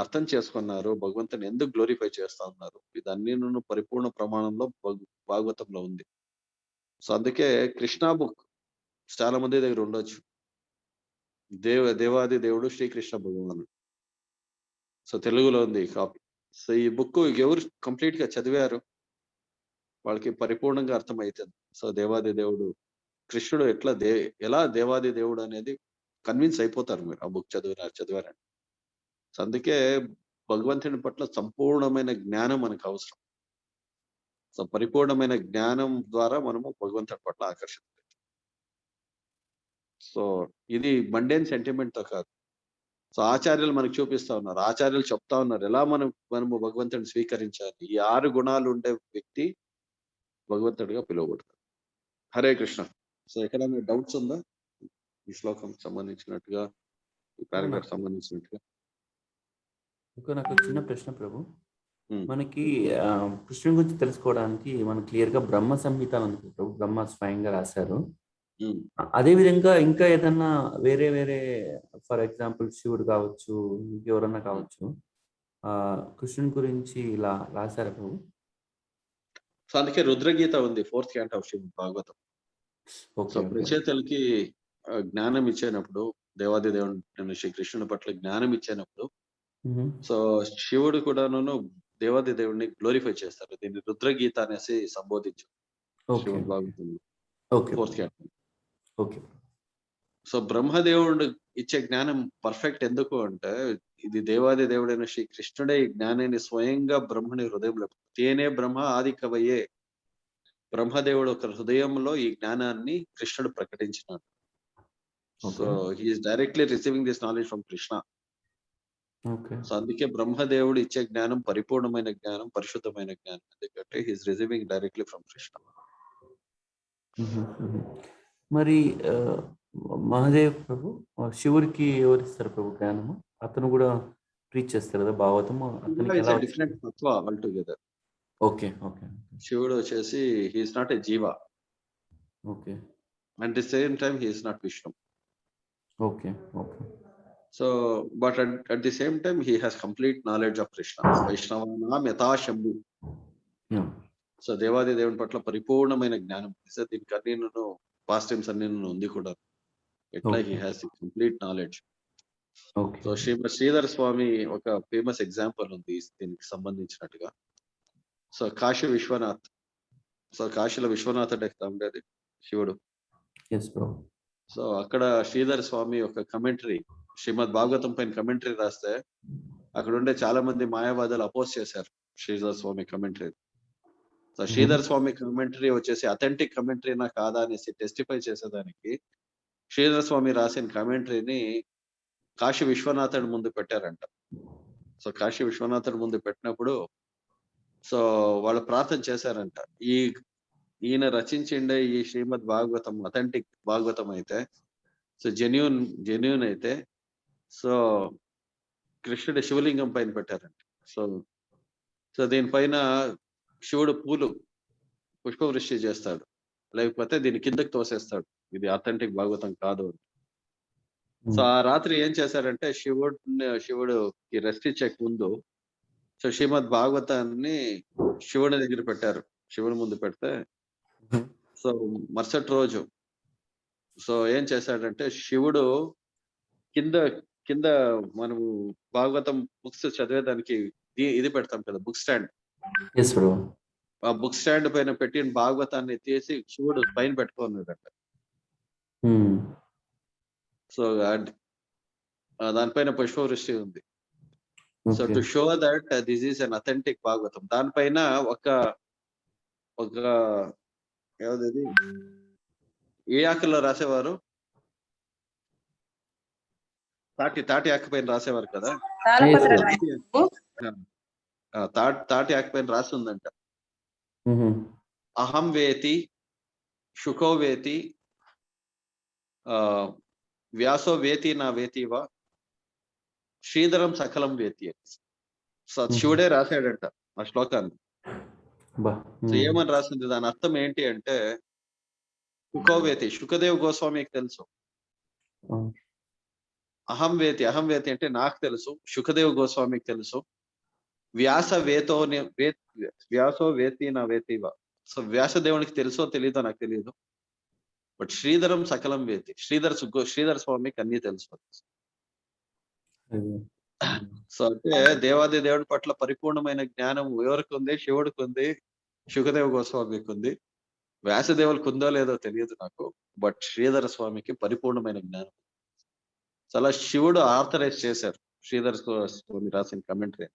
[SPEAKER 2] అర్థం చేసుకున్నారు, భగవంతుని ఎందుకు గ్లోరిఫై చేస్తా ఉన్నారు, ఇదన్నీ పరిపూర్ణ ప్రమాణంలో భాగవతంలో ఉంది. సో అందుకే కృష్ణ బుక్ చాలా మంది దగ్గర ఉండొచ్చు. దేవాది దేవుడు శ్రీకృష్ణ భగవానుడు. సో తెలుగులో ఉంది కాపీ. సో ఈ బుక్ ఎవరు కంప్లీట్ గా చదివారు వాళ్ళకి పరిపూర్ణంగా అర్థమవుతుంది. సో దేవాది దేవుడు కృష్ణుడు ఎలా దేవాది దేవుడు అనేది కన్విన్స్ అయిపోతారు మీరు ఆ బుక్ చదివారండి. సో అందుకే భగవంతుని పట్ల సంపూర్ణమైన జ్ఞానం మనకు అవసరం. సో పరిపూర్ణమైన జ్ఞానం ద్వారా మనము భగవంతుని పట్ల ఆకర్షితం. సో ఇది మండేన్ సెంటిమెంట్ తో కాదు. సో ఆచార్యులు మనకు చూపిస్తా ఉన్నారు. ఆచార్యులు చెప్తా ఉన్నారు ఎలా మనము భగవంతుడిని స్వీకరించాలి. ఈ 6 గుణాలు ఉండే వ్యక్తి భగవంతుడిగా పిలువబడతాడు. హరే కృష్ణ. సో ఎక్కడైనా డౌట్స్ ఉందా ఈ శ్లోకం సంబంధించినట్టుగా, ఈ పారాగ్రాఫ్ సంబంధించినట్టుగా?
[SPEAKER 1] నాకు చిన్న ప్రశ్న ప్రభు.
[SPEAKER 2] ఉమ్.
[SPEAKER 1] మనకి కృష్ణుని గురించి తెలుసుకోవడానికి మనకు క్లియర్ గా బ్రహ్మ సంహిత ఉంది ప్రభు. బ్రహ్మ స్వయంగా రాశారు.
[SPEAKER 2] ఉమ్.
[SPEAKER 1] అదే విధంగా ఇంకా ఏదన్నా వేరే వేరే, ఫర్ ఎగ్జాంపుల్ శివుడు కావచ్చు, ఇంకెవరన్నా కావచ్చు, కృష్ణుని గురించి ఇలా రాశారు ప్రభు.
[SPEAKER 2] సో అందుకే రుద్రగీత ఉంది, 4th canto of Srimad Bhagavatam. So
[SPEAKER 1] okay.
[SPEAKER 2] ప్రచేతలకి జ్ఞానం ఇచ్చేటప్పుడు, దేవాది దేవుని శ్రీకృష్ణుని పట్ల జ్ఞానం ఇచ్చేటప్పుడు, సో శివుడు కూడాను దేవాది దేవుడిని గ్లోరిఫై చేస్తారు. దీన్ని రుద్రగీత అనేసి సంబోధించారు Srimad Bhagavatam
[SPEAKER 1] okay
[SPEAKER 2] 4th canto.
[SPEAKER 1] Okay.
[SPEAKER 2] So బ్రహ్మదేవుడు ఇచ్చే జ్ఞానం పర్ఫెక్ట్ ఎందుకు అంటే, ఇది దేవాది దేవుడైన శ్రీ కృష్ణుడే ఈ జ్ఞానాన్ని స్వయంగా బ్రహ్మని హృదయంలో, తేనే బ్రహ్మ ఆది కవయే, బ్రహ్మదేవుడు ఒక హృదయంలో ఈ జ్ఞానాన్ని కృష్ణుడు ప్రకటించినాడు. So he is directly receiving this knowledge from Krishna. So అందుకే బ్రహ్మదేవుడు ఇచ్చే జ్ఞానం పరిపూర్ణమైన జ్ఞానం, పరిశుద్ధమైన జ్ఞానం. ఎందుకంటే he is receiving directly from Krishna.
[SPEAKER 1] మరి మహాదేవ్ ప్రభు శివుడికి ఎవరిస్తారు ప్రభు జ్ఞానము? అతను కూడా రీచ్ చేస్తారు కదా భాగవతము.
[SPEAKER 2] డిఫరెంట్ తత్వ ఆల్ టుగెదర్.
[SPEAKER 1] Okay okay.
[SPEAKER 2] శివుడు వచ్చేసి he's not a jiva.
[SPEAKER 1] Okay.
[SPEAKER 2] At the same time he's not Vishnu.
[SPEAKER 1] Okay okay.
[SPEAKER 2] So but at the same time he has complete knowledge of Krishna. వైష్ణవానాం యథా శంభు. సో దేవాది దేవుని పట్ల పరిపూర్ణమైన జ్ఞానం. సో దీనికి అన్ని పాస్ట్ టైమ్స్ అన్ని ఉంది కూడా. ఎట్లా he has complete knowledge. So Sridhara Swami ఒక ఫేమస్ ఎగ్జాంపుల్ ఉంది దీనికి సంబంధించినట్టుగా. సో కాశీ విశ్వనాథ్. సో కాశీలో విశ్వనాథుడు ఉండేది శివుడు. సో అక్కడ శ్రీధర స్వామి ఒక కమెంటరీ, శ్రీమద్ భాగవతం పైన కమెంటరీ రాస్తే అక్కడ ఉండే చాలా మంది మాయావాదులు అపోజ్ చేశారు శ్రీధర స్వామి కమెంటరీ. సో శ్రీధర స్వామి కమెంటరీ వచ్చేసి అథెంటిక్ కమెంటరీనా కాదా అనేసి టెస్టిఫై చేసేదానికి శ్రీధర స్వామి రాసిన కమెంటరీని కాశీ విశ్వనాథుడి ముందు పెట్టారంట. సో కాశీ విశ్వనాథుడి ముందు పెట్టినప్పుడు సో వాళ్ళు ప్రార్థన చేశారంట, ఈయన రచించిండే ఈ శ్రీమద్ భాగవతం అథెంటిక్ భాగవతం అయితే, సో జెన్యూన్ అయితే, సో కృష్ణుడి శివలింగం పైన పెట్టారంట. సో దీనిపైన శివుడు పుష్పవృష్టి చేస్తాడు, లేకపోతే దీని కిందకి తోసేస్తాడు, ఇది అథెంటిక్ భాగవతం కాదు. సో ఆ రాత్రి ఏం చేశారంటే శివుడుకి రెస్ట్ ఇచ్చే ముందు సో శ్రీమద్ భాగవతాన్ని శివుడి దగ్గర పెట్టారు. శివుడి ముందు పెడితే సో మరుసటి రోజు సో ఏం చేశాడంటే శివుడు కింద మనము భాగవతం బుక్స్ చదివేదానికి ఇది పెడతాం కదా, బుక్ స్టాండ్. ఆ బుక్ స్టాండ్ పైన పెట్టిన భాగవతాన్ని తీసి శివుడు పైన పెట్టుకున్నాడంట. సో దానిపైన పుష్పవృష్టి ఉంది. So to show that this is an authentic Bhagavatam. దానిపైన ఒక ఏది ఏ ఆకుల్లో రాసేవారు, తాటి ఆకు పైన రాసేవారు కదా, తాటి ఆకు పైన రాసి ఉందంట, అహం వేతి శుకో వేతి వ్యాసో వేతి నా వేతివా శ్రీధరం సకలం వేతి అని. సో శివుడే రాశాడంట ఆ శ్లోకాన్ని. సో ఏమని రాసింది, దాని అర్థం ఏంటి అంటే శుకోవేతి, శుకదేవ్ గోస్వామికి తెలుసు. అహం వేతి అంటే నాకు తెలుసు, శుకదేవ్ గోస్వామికి తెలుసు. వ్యాసో వేతి నా వేతివా, సో వ్యాసదేవునికి తెలుసో తెలీదో నాకు తెలియదు, బట్ శ్రీధరం సకలం వేతి. శ్రీధర స్వామికి అన్ని తెలుసు. సో అంటే దేవాది దేవుడి పట్ల పరిపూర్ణమైన జ్ఞానం ఎవరికి ఉంది? శివుడికి ఉంది, శుకదేవ గోస్వామికి ఉంది. వ్యాసదేవులకు ఉందో లేదో తెలియదు నాకు. బట్ శ్రీధర స్వామికి పరిపూర్ణమైన జ్ఞానం. చాలా శివుడు ఆథరైజ్ చేశారు శ్రీధర స్వామి రాసిన కమెంటరీ.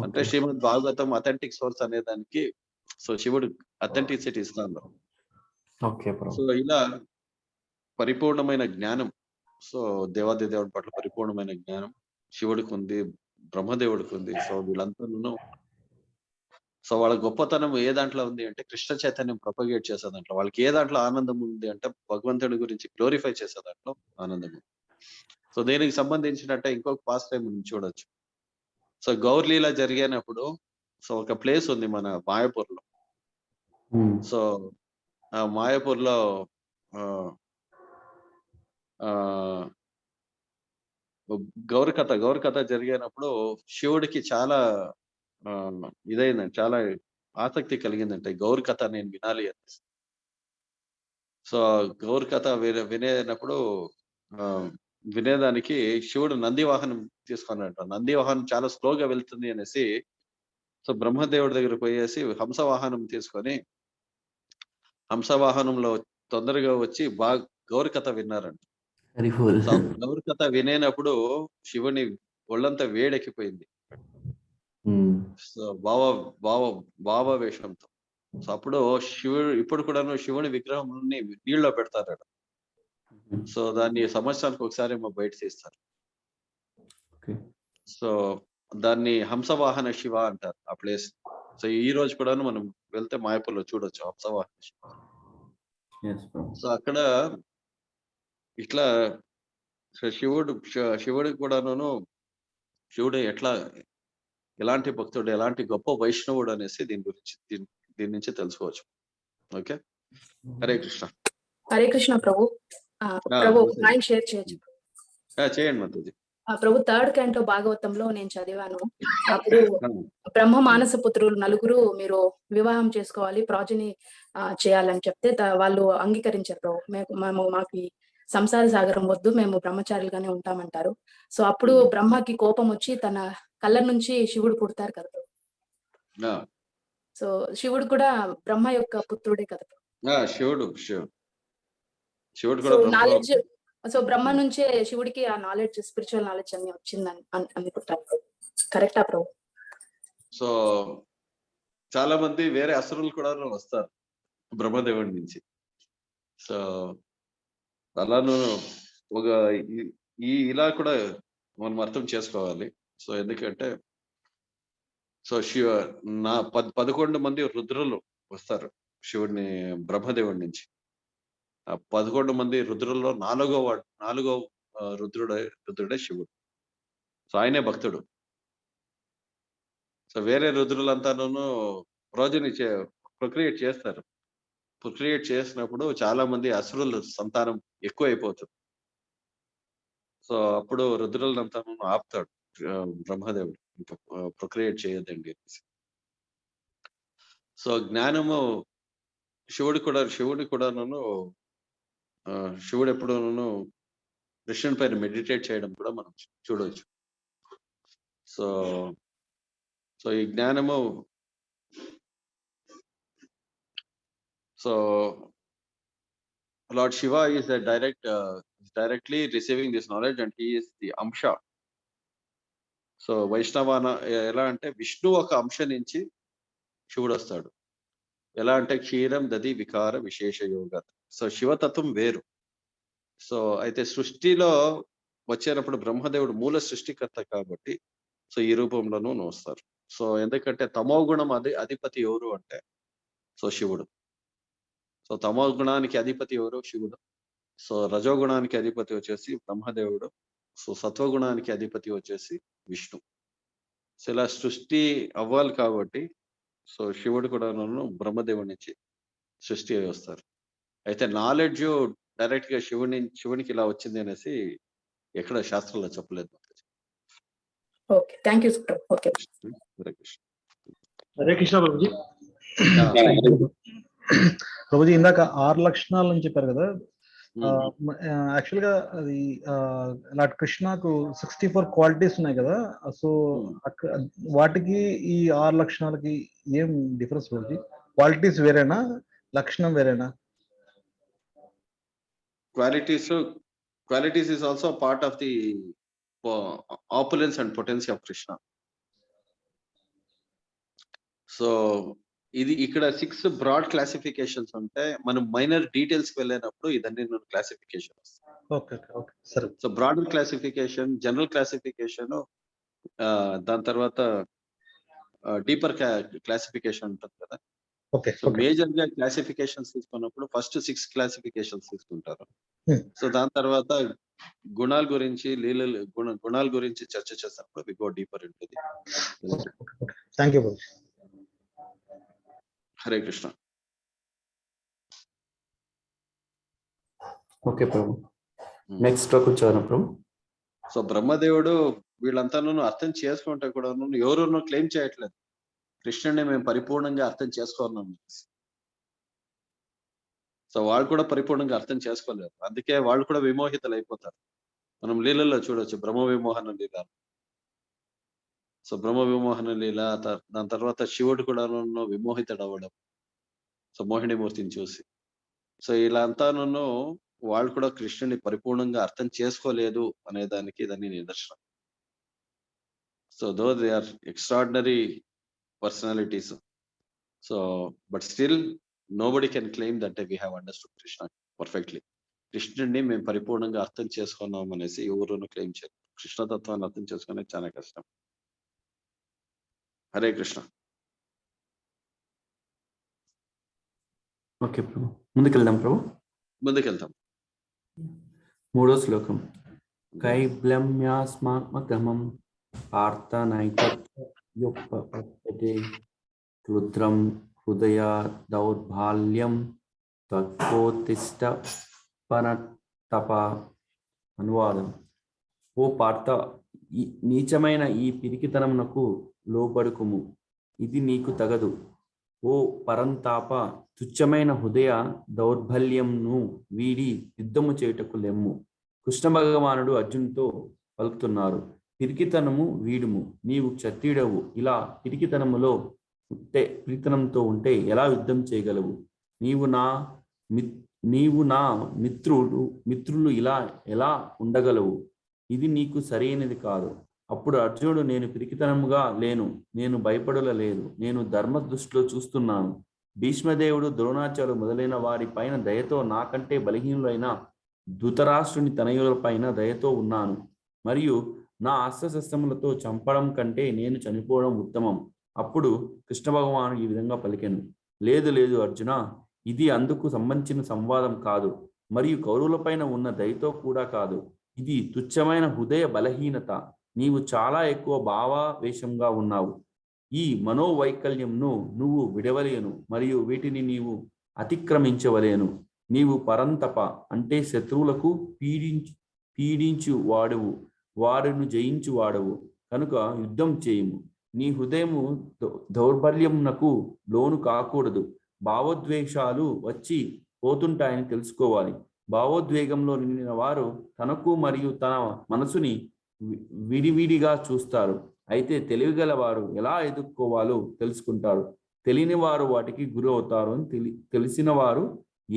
[SPEAKER 2] అంటే శ్రీమద్ భాగవతం అథెంటిక్ సోర్స్ అనే దానికి సో శివుడు అథెంటిసిటీ ఇస్తాను. సో ఇలా పరిపూర్ణమైన జ్ఞానం. సో దేవాది దేవుడి పట్ల పరిపూర్ణమైన జ్ఞానం శివుడికి ఉంది, బ్రహ్మదేవుడికి ఉంది. సో వీళ్ళంతా సో వాళ్ళ గొప్పతనం ఏ దాంట్లో ఉంది అంటే కృష్ణ చైతన్యం ప్రొపగేట్ చేసే దాంట్లో. వాళ్ళకి ఏ దాంట్లో ఆనందం ఉంది అంటే భగవంతుడి గురించి గ్లోరిఫై చేసే దాంట్లో ఆనందం ఉంది. సో దీనికి సంబంధించినట్టే ఇంకొక పాస్ట్ టైం చూడొచ్చు. సో గౌర్లీలా జరిగినప్పుడు సో ఒక ప్లేస్ ఉంది మన మాయాపూర్లో. సో ఆ మాయాపూర్లో గౌర కథ జరిగినప్పుడు శివుడికి చాలా ఇదైందండి, చాలా ఆసక్తి కలిగిందంటే గౌర కథ నేను వినాలి అని. సో గౌర కథ వినేటప్పుడు వినేదానికి శివుడు నంది వాహనం తీసుకున్నాడంట. నంది వాహనం చాలా స్లోగా వెళ్తుంది అనేసి సో బ్రహ్మదేవుడి దగ్గర పోయేసి హంస వాహనం తీసుకొని హంస వాహనంలో తొందరగా వచ్చి బాగా గౌర కథ విన్నారంట. గౌర కథ వినేనప్పుడు శివుని ఒళ్ళంతా వేడెక్కిపోయింది. సో భావావేశంతో. సో అప్పుడు శివుడు ఇప్పుడు కూడాను శివుని విగ్రహంని నీళ్ళలో పెడతారట. సో దాన్ని సంవత్సరానికి ఒకసారి బయట తీస్తారు. సో దాన్ని హంసవాహన శివ అంటారు ఆ ప్లేస్. సో ఈ రోజు కూడాను మనం వెళ్తే మాయాపూర్లో చూడొచ్చు హంసవాహన శివ. సో అక్కడ ఇట్లా శివుడికి కూడాను శివుడు ఎలాంటి భక్తుడు, ఎలాంటి గొప్ప వైష్ణవుడు అనేసి దీని నుంచి తెలుసుకోవచ్చు. ఓకే, హరే కృష్ణ.
[SPEAKER 3] హరే కృష్ణ ప్రభు. పాయింట్ షేర్ చేయొచ్చు?
[SPEAKER 2] చేయండి మాతాజీ.
[SPEAKER 3] ప్రభు 3rd canto భాగవతంలో నేను చదివాను. అప్పుడు బ్రహ్మ మానస పుత్రులు 4 మీరు వివాహం చేసుకోవాలి, ప్రాజని చేయాలని చెప్తే వాళ్ళు అంగీకరించారు ప్రభు. మాకు సంసార సాగరం వద్దు, మేము బ్రహ్మచారులుగానే ఉంటామంటారు. సో అప్పుడు బ్రహ్మకి కోపం వచ్చి తన కళ్ళ నుంచి శివుడు పుడతారు కదా. సో శివుడు కూడా బ్రహ్మ యొక్క పుత్రుడే కదా.
[SPEAKER 2] శివుడు కూడా
[SPEAKER 3] నాలెడ్జ్. సో బ్రహ్మ నుంచే శివుడికి ఆ నాలెడ్జ్, స్పిరిచువల్ నాలెడ్జ్ అన్ని వచ్చిందని అనుకుంటారు. కరెక్టా ప్రభు?
[SPEAKER 2] సో చాలా మంది వేరే అసురులు కూడా వస్తారు బ్రహ్మదేవుడి నుంచి. సో అలాను ఒక ఇలా కూడా మనం అర్థం చేసుకోవాలి. సో ఎందుకంటే సో 11 మంది రుద్రులు వస్తారు శివుడిని బ్రహ్మదేవుడి నుంచి. ఆ 11 మంది రుద్రుల్లో 4వ రుద్రుడే శివుడు. సో ఆయనే భక్తుడు. సో వేరే రుద్రులంతాను ప్రొక్రియేట్ చేస్తారు. ప్రొక్రియేట్ చేసినప్పుడు చాలా మంది అసురుల సంతానం ఎక్కువైపోతుంది. సో అప్పుడు రుద్రులంతా ఆపుతాడు బ్రహ్మదేవుడు, ప్రొక్రియేట్ చేయొద్దండి. సో జ్ఞానము శివుడు ఎప్పుడూ కృష్ణుని పైన మెడిటేట్ చేయడం కూడా మనం చూడవచ్చు. సో ఈ జ్ఞానము Lord Shiva is directly receiving this knowledge and he is the Amsha. So వైష్ణవాన ఎలా అంటే విష్ణు ఒక అంశ నుంచి శివుడు వస్తాడు. ఎలా అంటే క్షీరం దది వికార విశేష యోగ. సో శివతత్వం వేరు. సో అయితే సృష్టిలో వచ్చేటప్పుడు బ్రహ్మదేవుడు మూల సృష్టికర్త కాబట్టి సో ఈ రూపంలోనూ వస్తారు. సో ఎందుకంటే తమో గుణం అధిపతి ఎవరు అంటే సో శివుడు. సో తమో గుణానికి అధిపతి ఎవరు? శివుడు. సో రజోగుణానికి అధిపతి వచ్చేసి బ్రహ్మదేవుడు. సో సత్వగుణానికి అధిపతి వచ్చేసి విష్ణు. సో ఇలా సృష్టి అవ్వాలి కాబట్టి సో శివుడు కూడా బ్రహ్మదేవుడి నుంచి సృష్టి అయి వస్తారు. అయితే నాలెడ్జ్ డైరెక్ట్ గా శివునికి ఇలా వచ్చింది అనేసి ఎక్కడ శాస్త్రంలో చెప్పలేదు.
[SPEAKER 3] Okay, thank you. Okay,
[SPEAKER 2] Hare Krishna.
[SPEAKER 4] Hare Krishna Prabhuji. Prabhuji ఇందాక 6 లక్షణాలు అని చెప్పారు కదా.
[SPEAKER 2] ఉమ్.
[SPEAKER 4] యాక్చువల్ గా అది లార్డ్ కృష్ణకు 64 క్వాలిటీస్ ఉన్నాయి కదా. సో వాటికి ఈ 6 లక్షణాలకి ఏం డిఫరెన్స్ ప్రభుజీ? క్వాలిటీస్ వేరేనా, లక్షణం వేరేనా?
[SPEAKER 2] Qualities is also a part of the opulence and potency of Krishna. So ఇది ఇక్కడ 6 బ్రాడ్ క్లాసిఫికేషన్స్ ఉంటాయి. మనం మైనర్ డీటెయిల్స్ కి వెళ్ళినప్పుడు ఇదన్నీ క్లాసిఫికేషన్ వస్తాయి.
[SPEAKER 4] ఓకే ఓకే సరే.
[SPEAKER 2] So broader classification, general classification, దాని తర్వాత డీపర్ క్లాసిఫికేషన్ ఉంటుంది కదా.
[SPEAKER 4] ఓకే.
[SPEAKER 2] సో మేజర్ గా క్లాసిఫికేషన్స్ తీసుకున్నప్పుడు ఫస్ట్ 6 క్లాసిఫికేషన్స్ తీసుకుంటారు. సో దాని తర్వాత గుణాల గురించి, లీలలు గుణాల గురించి చర్చ చేసినప్పుడు we go deeper into the.
[SPEAKER 4] Thank you bro.
[SPEAKER 2] Hare Krishna.
[SPEAKER 1] Okay Prabhu, next కూర్చోను ప్రభు.
[SPEAKER 2] సో బ్రహ్మదేవుడు వీళ్ళంతా అర్థం చేసుకుంటే కూడా ఎవరు క్లెయిమ్ చేయట్లేదు కృష్ణుడిని మేము పరిపూర్ణంగా అర్థం చేసుకోన్నాం. సో వాళ్ళు కూడా పరిపూర్ణంగా అర్థం చేసుకోలేరు, అందుకే వాళ్ళు కూడా విమోహితులు అయిపోతారు. మనం లీలల్లో చూడొచ్చు బ్రహ్మ విమోహన లీల. సో బ్రహ్మ విమోహన లీల, దాని తర్వాత శివుడు కూడా విమోహితుడు అవ్వడం, సో మోహినీమూర్తిని చూసి. సో ఇలా అంతా వాళ్ళు కూడా కృష్ణుని పరిపూర్ణంగా అర్థం చేసుకోలేదు అనే దానికి ఇదన్నీ నిదర్శనం. So though they are extraordinary personalities. So but still nobody can claim that we have understood Krishna perfectly. కృష్ణుడిని మేము పరిపూర్ణంగా అర్థం చేసుకున్నాం అనేసి ఎవరు క్లెయిమ్ చేయరు. కృష్ణ తత్వాన్ని అర్థం చేసుకునేది చాలా కష్టం. హరే కృష్ణ.
[SPEAKER 1] ఓకే ప్రభు, ముందుకెళ్దాం ప్రభు.
[SPEAKER 2] ముందుకెళ్తాం.
[SPEAKER 1] 3వ శ్లోకం. కైబ్లమ్యాస్మాత్మగమం పార్థనైతత్యోపపద్యతే రుద్రం హృదయ దౌర్బాల్యం తత్కోతిష్ట పనతప. అనువాదం. ఓ పార్థ, ఈ నీచమైన ఈ పిరికితనమునకు లోబడుకుము, ఇది నీకు తగదు. ఓ పరంతాప, తుచ్చమైన హృదయ దౌర్బల్యంను వీడి యుద్ధము చేయుటకు లెమ్ము. కృష్ణ భగవానుడు అర్జునుతో పలుకుతున్నారు, పిరికితనము వీడుము, నీవు క్షత్రియుడవు. ఇలా పిరికితనంతో ఉంటే ఎలా యుద్ధం చేయగలవు? నీవు నా మిత్రులు ఇలా ఎలా ఉండగలవు? ఇది నీకు సరైనది కాదు. అప్పుడు అర్జునుడు, నేను పిరికితనముగా లేను, నేను భయపడలేదు, నేను ధర్మ దృష్టిలో చూస్తున్నాను. భీష్మదేవుడు, ద్రోణాచార్యులు మొదలైన వారి పైన దయతో, నాకంటే బలహీనులైన ధృతరాష్ట్రుని తనయుల పైన దయతో ఉన్నాను. మరియు నా అస్త్రశస్త్రములతో చంపడం కంటే నేను చనిపోవడం ఉత్తమం. అప్పుడు కృష్ణ భగవాను ఈ విధంగా పలికెను, లేదు లేదు అర్జున, ఇది అందుకు సంబంధించిన సంవాదం కాదు, మరియు కౌరవులపైన ఉన్న దయతో కూడా కాదు. ఇది తుచ్చమైన హృదయ బలహీనత. నీవు చాలా ఎక్కువ భావావేశంగా ఉన్నావు. ఈ మనోవైకల్యంను నువ్వు విడవలేను, మరియు వీటిని నీవు అతిక్రమించవలేను. నీవు పరంతప అంటే శత్రువులకు పీడించు వాడవు, వారిని జయించు వాడవు. కనుక యుద్ధం చేయుము. నీ హృదయము దౌర్బల్యమునకు లోను కాకూడదు. భావోద్వేషాలు వచ్చి పోతుంటాయని తెలుసుకోవాలి. భావోద్వేగంలో నిండిన వారు తనకు మరియు తన మనసుని విడివిడిగా చూస్తారు. అయితే తెలివిగల వారు ఎలా ఎదుర్కోవాలో తెలుసుకుంటారు. తెలియని వారు వాటికి గురి అవుతారు అని తెలిసిన వారు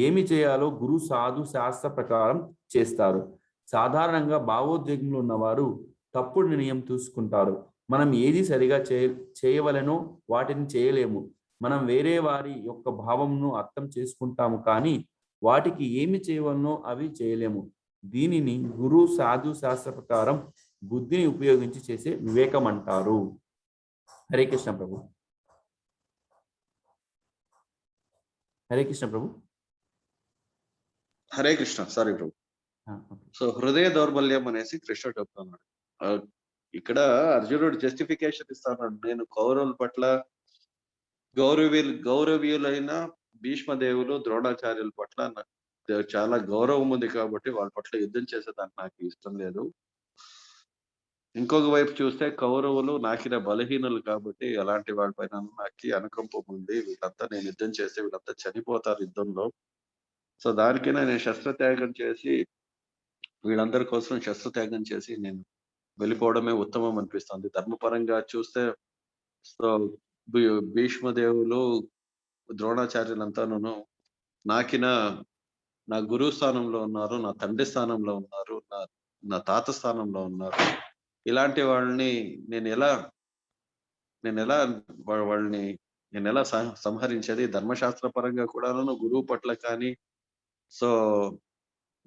[SPEAKER 1] ఏమి చేయాలో గురు సాధు శాస్త్ర ప్రకారం చేస్తారు. సాధారణంగా భావోద్వేగంలో ఉన్నవారు తప్పుడు నిర్ణయం తీసుకుంటారు. మనం ఏది సరిగా చేయవలెనో వాటిని చేయలేము. మనం వేరే వారి యొక్క భావంను అర్థం చేసుకుంటాము, కానీ వాటికి ఏమి చేయవలనో అవి చేయలేము. దీనిని గురు సాధు శాస్త్ర ప్రకారం బుద్ధిని ఉపయోగించి చేసే వివేకం అంటారు. హరే కృష్ణ ప్రభు. హరే కృష్ణ ప్రభు.
[SPEAKER 2] హరే కృష్ణ. సారీ ప్రభు. సో హృదయ దౌర్బల్యం అనేసి కృష్ణుడు చెప్తున్నాడు. ఇక్కడ అర్జునుడు జస్టిఫికేషన్ ఇస్తున్నాడు, నేను కౌరవుల పట్ల గౌరవీయులైన భీష్మదేవులు, ద్రోణాచార్యుల పట్ల చాలా గౌరవం ఉంది కాబట్టి వాళ్ళ పట్ల యుద్ధం చేసేదానికి నాకు ఇష్టం లేదు. ఇంకొక వైపు చూస్తే కౌరవులు నాకిన బలహీనులు కాబట్టి అలాంటి వాళ్ళపైన నాకు అనుకంపం ఉంది. వీళ్ళంతా నేను యుద్ధం చేస్తే వీళ్ళంతా చనిపోతారు యుద్ధంలో. సో దానికైనా నేను శస్త్రత్యాగం చేసి వీళ్ళందరి కోసం శస్త్రత్యాగం చేసి నేను వెళ్ళిపోవడమే ఉత్తమం అనిపిస్తుంది. ధర్మపరంగా చూస్తే సో భీష్మదేవులు, ద్రోణాచార్యులంతాను నాకిన నా గురువు స్థానంలో ఉన్నారు, నా తండ్రి స్థానంలో ఉన్నారు, నా తాత స్థానంలో ఉన్నారు. ఇలాంటి వాళ్ళని నేనెలా వాళ్ళని నేనెలా సంహరించేది? ధర్మశాస్త్ర పరంగా కూడాను గురువు పట్ల కానీ, సో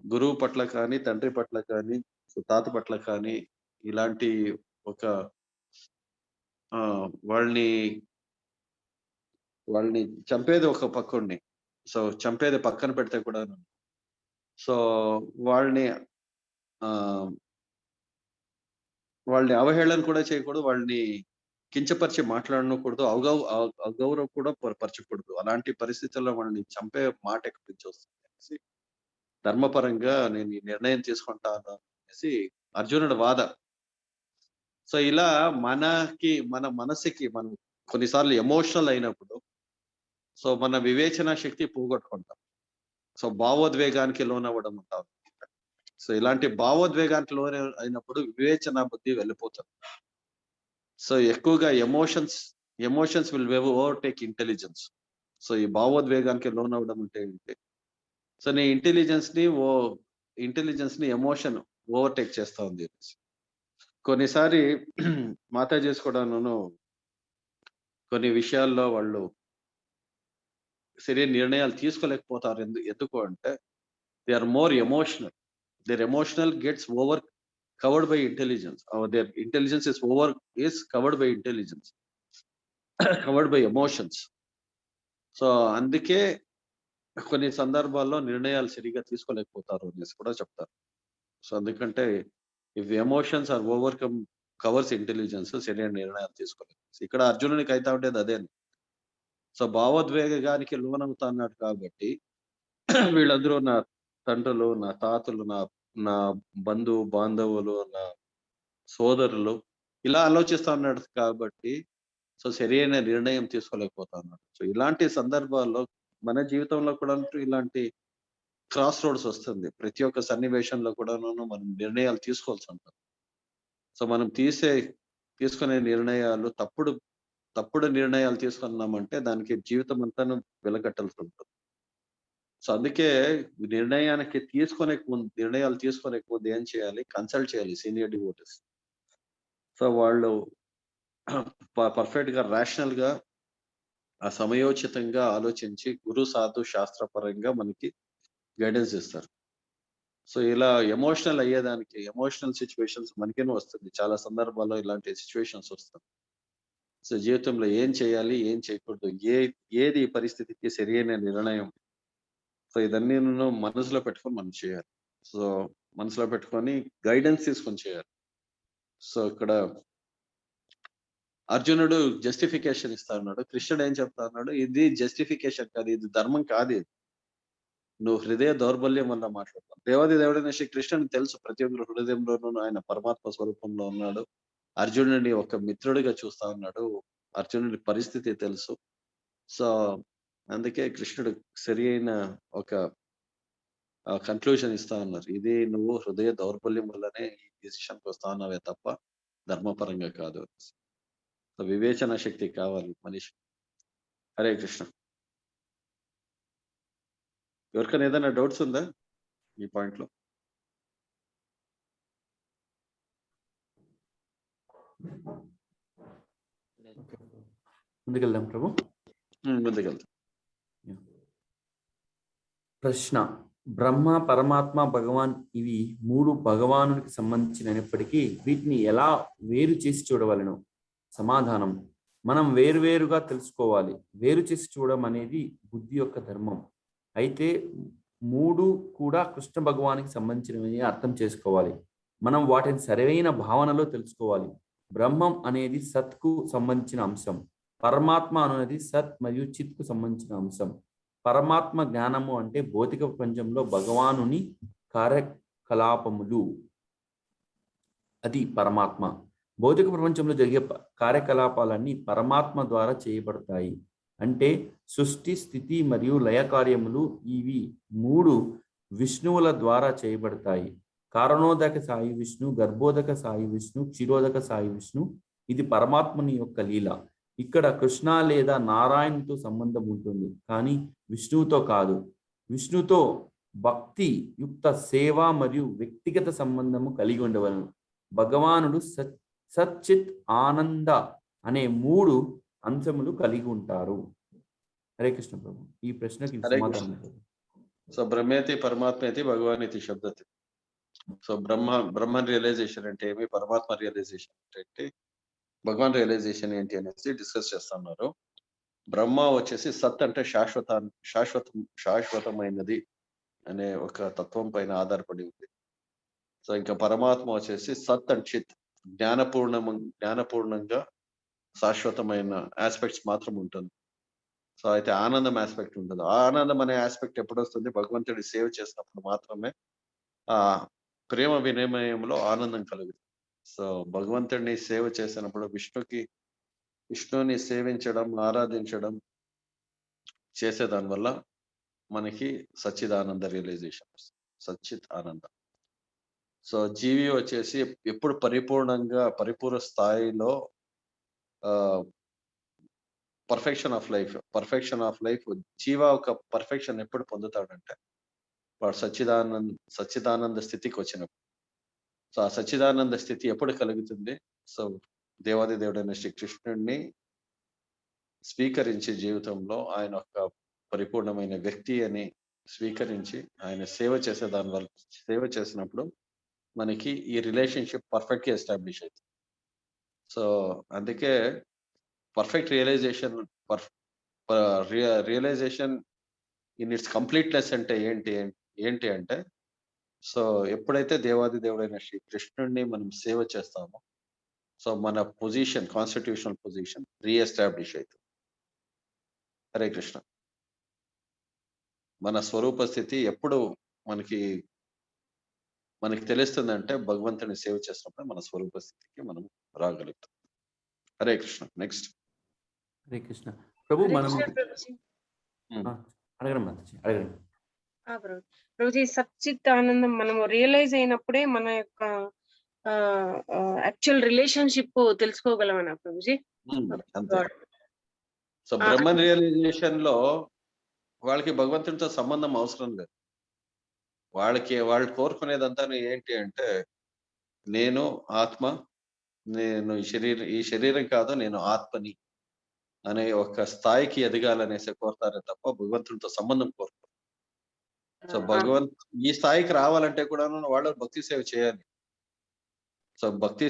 [SPEAKER 2] గురువు పట్ల కానీ, తండ్రి పట్ల కానీ, సో తాత పట్ల కానీ ఇలాంటి ఒక వాళ్ళని చంపేది ఒక పక్కోడిని. సో చంపేది పక్కన పెడితే కూడాను. సో వాళ్ళని అవహేళన కూడా చేయకూడదు. వాళ్ళని కించపరిచి మాట్లాడనకూడదు. అగౌరవం కూడా పరచకూడదు. అలాంటి పరిస్థితుల్లో వాళ్ళని చంపే మాట ఎక్కించొస్తుంది. ధర్మపరంగా నేను ఈ నిర్ణయం తీసుకుంటాను అనేసి అర్జునుడి వాద. సో ఇలా మన మనసుకి మనం కొన్నిసార్లు ఎమోషనల్ అయినప్పుడు సో మన వివేచన శక్తి పోగొట్టుకుంటాం. సో భావోద్వేగానికి లోనవ్వడం అంటారు. సో ఇలాంటి భావోద్వేగానికి అయినప్పుడు వివేచన బుద్ధి వెళ్ళిపోతుంది. సో ఎక్కువగా emotions will overtake intelligence. So ఈ భావోద్వేగానికి లోనవ్వడం అంటే ఏంటి? సో నీ ఇంటెలిజెన్స్ ని ఎమోషన్ ఓవర్టేక్ చేస్తా ఉంది. కొన్నిసారి మాతాజీస్ కూడాను కొన్ని విషయాల్లో వాళ్ళు సరైన నిర్ణయాలు తీసుకోలేకపోతారు. ఎందుకు అంటే they are more emotional. their emotional gets over covered by intelligence, or their intelligence is covered by intelligence, covered by emotions. So అందుకే కొన్ని సందర్భాల్లో నిర్ణయాలు సరిగా తీసుకోలేకపోతారు అనేసి కూడా చెప్తారు. సో అందుకంటే if emotions are covers intelligence, సరైన నిర్ణయాలు తీసుకోలేదు. ఇక్కడ అర్జునునికి అయితే ఉండేది అదే. సో భావోద్వేగానికి లోనవుతా అన్నాడు కాబట్టి వీళ్ళందరూ నా తండ్రులు, నా తాతలు, నా బాంధవులు, నా సోదరులు ఇలా ఆలోచిస్తా ఉన్నాడు కాబట్టి సో సరైన నిర్ణయం తీసుకోలేకపోతా ఉన్నాడు. సో ఇలాంటి సందర్భాల్లో మన జీవితంలో కూడా ఇలాంటి క్రాస్ రోడ్స్ వస్తుంది. ప్రతి ఒక్క సన్నివేశంలో కూడాను మనం నిర్ణయాలు తీసుకోవాల్సి ఉంటుంది. సో మనం తీసుకునే నిర్ణయాలు తప్పుడు నిర్ణయాలు తీసుకున్నామంటే దానికి జీవితం అంతా వెలకట్టాల్సి ఉంటుంది. సో అందుకే నిర్ణయాలు తీసుకునే ముందు ఏం చేయాలి? కన్సల్ట్ చేయాలి సీనియర్ డివోటీస్. సో వాళ్ళు పర్ఫెక్ట్ గా రేషనల్ గా సమయోచితంగా ఆలోచించి గురు సాధు శాస్త్ర పరంగా మనకి గైడెన్స్ ఇస్తారు. సో ఇలా ఎమోషనల్ సిచ్యువేషన్స్ మనకేనో వస్తుంది. చాలా సందర్భాల్లో ఇలాంటి సిచ్యువేషన్స్ వస్తాయి. సో జీవితంలో ఏం చేయాలి, ఏం చేయకూడదు, ఏది ఈ పరిస్థితికి సరైన నిర్ణయం, సో ఇదన్నీ మనసులో పెట్టుకొని మనం చేయాలి. సో మనసులో పెట్టుకొని గైడెన్స్ తీసుకొని చేయాలి. సో ఇక్కడ అర్జునుడు జస్టిఫికేషన్ ఇస్తా ఉన్నాడు. కృష్ణుడు ఏం చెప్తా ఉన్నాడు? ఇది జస్టిఫికేషన్ కాదు, ఇది ధర్మం కాదు. నువ్వు హృదయ దౌర్బల్యం వల్ల మాట్లాడుతావు. దేవుడైన శ్రీ కృష్ణుని తెలుసు, ప్రతి ఒక్కరు హృదయంలోనూ ఆయన పరమాత్మ స్వరూపంలో ఉన్నాడు. అర్జునుడిని ఒక మిత్రుడిగా చూస్తా ఉన్నాడు. అర్జునుడి పరిస్థితి తెలుసు. సో అందుకే కృష్ణుడు సరి అయిన ఒక కన్క్లూజన్ ఇస్తా ఉన్నారు. ఇది నువ్వు హృదయ దౌర్బల్యం వల్లనే ఈ డిసిషన్కి వస్తా ఉన్నావే తప్ప ధర్మపరంగా కాదు. సో వివేచన శక్తి కావాలి మనిషి. హరే కృష్ణ. ఎవరికైనా ఏదైనా డౌట్స్ ఉందా ఈ పాయింట్ లో?
[SPEAKER 1] ముందుకెళ్దాం ప్రభు.
[SPEAKER 2] ముందుకెళ్తాం.
[SPEAKER 1] ప్రశ్న: బ్రహ్మ, పరమాత్మ, భగవాన్ ఇవి మూడు భగవానునికి సంబంధించినప్పటికీ వీటిని ఎలా వేరు చేసి చూడవలను? సమాధానం: మనం వేరువేరుగా తెలుసుకోవాలి. వేరు చేసి చూడడం అనేది బుద్ధి యొక్క ధర్మం. అయితే మూడు కూడా కృష్ణ భగవానికి సంబంధించినవి అర్థం చేసుకోవాలి. మనం వాటిని సరైన భావనలో తెలుసుకోవాలి. బ్రహ్మం అనేది సత్కు సంబంధించిన అంశం. పరమాత్మ అనేది సత్ మరియు చిత్కు సంబంధించిన అంశం. పరమాత్మ జ్ఞానము అంటే భౌతిక ప్రపంచంలో భగవానుని కార్యకలాపములు. అది పరమాత్మ. భౌతిక ప్రపంచంలో జరిగే కార్యకలాపాలన్నీ పరమాత్మ ద్వారా చేయబడతాయి. అంటే సృష్టి, స్థితి మరియు లయ కార్యములు ఇవి 3 విష్ణువుల ద్వారా చేయబడతాయి. కారణోదక సాయి విష్ణు, గర్భోదక సాయి విష్ణు, క్షీరోదక సాయి విష్ణు. ఇది పరమాత్మని యొక్క లీల. ఇక్కడ కృష్ణ లేదా నారాయణతో సంబంధం ఉంటుంది, కానీ విష్ణువుతో కాదు. విష్ణుతో భక్తి యుక్త సేవ మరియు వ్యక్తిగత సంబంధము కలిగి ఉండవలను. భగవానుడు సచ్చిత్ ఆనంద అనే 3 అంశములు కలిగి ఉంటారు. హరే కృష్ణ ప్రభు. ఈ ప్రశ్నకి
[SPEAKER 2] హరే
[SPEAKER 1] సమాధానం.
[SPEAKER 2] సో బ్రహ్మేతి పరమాత్మేతి భగవానేతి శబ్దతి. సో బ్రహ్మన్ రియలైజేషన్ అంటే ఏమి, పరమాత్మ రియలైజేషన్ అంటే ఏంటి, భగవాన్ రియలైజేషన్ ఏంటి అనేసి డిస్కస్ చేస్తున్నారు. బ్రహ్మ వచ్చేసి సత్ అంటే శాశ్వతమైనది అనే ఒక తత్వం పైన ఆధారపడి ఉంది. సో ఇంకా పరమాత్మ వచ్చేసి సత్ అండ్ చిత్, జ్ఞానపూర్ణంగా శాశ్వతమైన ఆస్పెక్ట్స్ మాత్రం ఉంటుంది. సో అయితే ఆనందం ఆస్పెక్ట్ ఉంటుంది. ఆ ఆనందం అనే ఆస్పెక్ట్ ఎప్పుడు వస్తుంది, భగవంతుడి సేవ చేసినప్పుడు మాత్రమే ఆ ప్రేమ వినిమయంలో ఆనందం కలుగుతుంది. సో భగవంతుడిని సేవ చేసినప్పుడు విష్ణుని సేవించడం, ఆరాధించడం చేసేదాని వల్ల మనకి సచ్చిదానంద రియలైజేషన్ వస్తుంది, సచ్చిత్ ఆనందం. సో జీవి వచ్చేసి ఎప్పుడు పరిపూర్ణ స్థాయిలో పర్ఫెక్షన్ ఆఫ్ లైఫ్ జీవ ఒక పర్ఫెక్షన్ ఎప్పుడు పొందుతాడంటే వాడు సచ్చిదానంద స్థితికి వచ్చినప్పుడు. సో ఆ సచ్చిదానంద స్థితి ఎప్పుడు కలుగుతుంది, సో దేవాది దేవుడైన శ్రీకృష్ణుడిని స్వీకరించి జీవితంలో ఆయన ఒక పరిపూర్ణమైన వ్యక్తి అని స్వీకరించి ఆయన సేవ చేసినప్పుడు మనకి ఈ రిలేషన్షిప్ పర్ఫెక్ట్ గా ఎస్టాబ్లిష్ అవుతుంది. సో అందుకే perfect realization in its completeness అంటే ఏంటి అంటే, సో ఎప్పుడైతే దేవాది దేవుడైన శ్రీకృష్ణుడిని మనం సేవ చేస్తామో, సో మన కాన్స్టిట్యూషనల్ పొజిషన్ రీఎస్టాబ్లిష్ అవుతుంది. హరే కృష్ణ. మన స్వరూప స్థితి ఎప్పుడు మనకి తెలుస్తుందంటే భగవంతుని సేవ చేసినప్పుడు మన స్వరూప స్థితికి మనం రాగలుగుతాం. హరే కృష్ణ. నెక్స్ట్.
[SPEAKER 1] హరే కృష్ణ ప్రభు.
[SPEAKER 5] హరే
[SPEAKER 1] మనం
[SPEAKER 5] కృష్ణ ప్రభుజీ.
[SPEAKER 1] అడగండి మాతాజీ, అడగండి.
[SPEAKER 5] ప్రభుజీ, సచ్చిత్ ఆనందం మనము రియలైజ్ అయినప్పుడే మన యొక్క యాక్చువల్ రిలేషన్షిప్ తెలుసుకోగలమనా ప్రభుజీ?
[SPEAKER 2] అంతే. సో బ్రహ్మన్ రియలైజేషన్ లో వాళ్ళకి భగవంతునితో సంబంధం అవసరం లేదు. వాళ్ళు కోరుకునేదంతా ఏంటి అంటే, నేను ఆత్మ, నేను ఈ శరీరం కాదు, నేను ఆత్మని అనే ఒక స్థాయికి ఎదగాలనేసి కోరుతారే తప్ప భగవంతునితో సంబంధం కోరుతారు. సో ఈ స్థాయికి రావాలంటే కూడా వాళ్ళు భక్తి సేవ చేయాలి. సో భక్తి